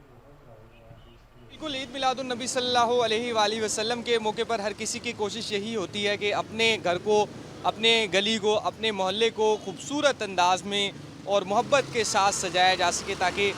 बिल्कुल, ईद मिलादुन्नबी सल्लल्लाहु अलैहि वसल्लम के मौके पर हर किसी की कोशिश यही होती है कि अपने घर को, अपने गली को, अपने मोहल्ले को खूबसूरत अंदाज में और मोहब्बत के साथ सजाया जा सके, ताकि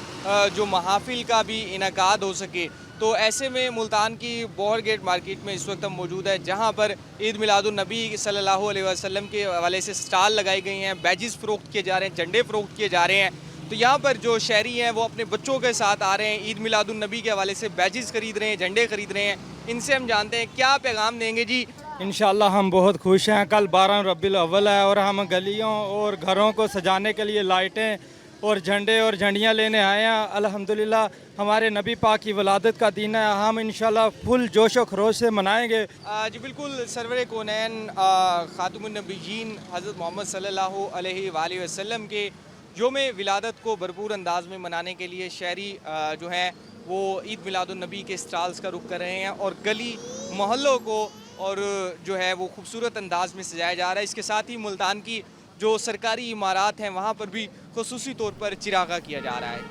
जो महाफिल का भी इनकाद हो सके। तो ऐसे में मुल्तान की बोहर गेट मार्केट में इस वक्त हम मौजूद है, जहाँ पर ईद मिलादुन्नबी सल्लल्लाहु अलैहि वसल्लम के हवाले से स्टॉल लगाई गई हैं, बैजेस फ़रोख्त किए जा रहे हैं, झंडे फ़रोख्त किए जा रहे हैं। तो यहाँ पर जो शहरी हैं वो अपने बच्चों के साथ आ रहे हैं, ईद मिलादुन्नबी के हवाले से बैजेस खरीद रहे हैं, झंडे खरीद रहे हैं। इनसे हम जानते हैं क्या पैगाम देंगे जी। इंशाल्लाह हम बहुत खुश हैं। कल 12 रबीउल अव्वल है और हम गलियों और घरों को सजाने के लिए लाइटें और झंडे और झंडियाँ लेने आए हैं। अल्हम्दुलिल्लाह हमारे नबी पाक की वलादत का दिन है, हम इंशाल्लाह फुल जोश व खरोश से मनाएंगे। जी बिल्कुल, सरवर कौनैन खातमुन नबीयीन हज़रत मोहम्मद सल्लल्लाहु अलैहि वसल्लम के योम विलादत को भरपूर अंदाज में मनाने के लिए शहरी जो हैं वो ईद मिलादुन्नबी के स्टॉल्स का रुख कर रहे हैं और गली मोहल्लों को और जो है वो खूबसूरत अंदाज में सजाया जा रहा है। इसके साथ ही मुल्तान की जो सरकारी इमारत हैं वहाँ पर भी खुसूसी तौर पर चिरागा किया जा रहा है।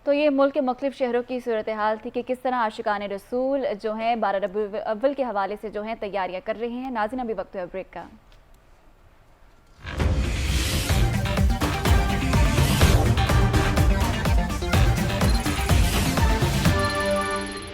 तो ये मुल्क के मुख्तलिफ शहरों की सूरत हाल थी कि किस तरह आशिकान रसूल जो हैं 12 रबीउल अव्वल के हवाले से जो हैं तैयारियाँ कर रहे हैं। नाज़रीन, अभी वक्त है ब्रेक का।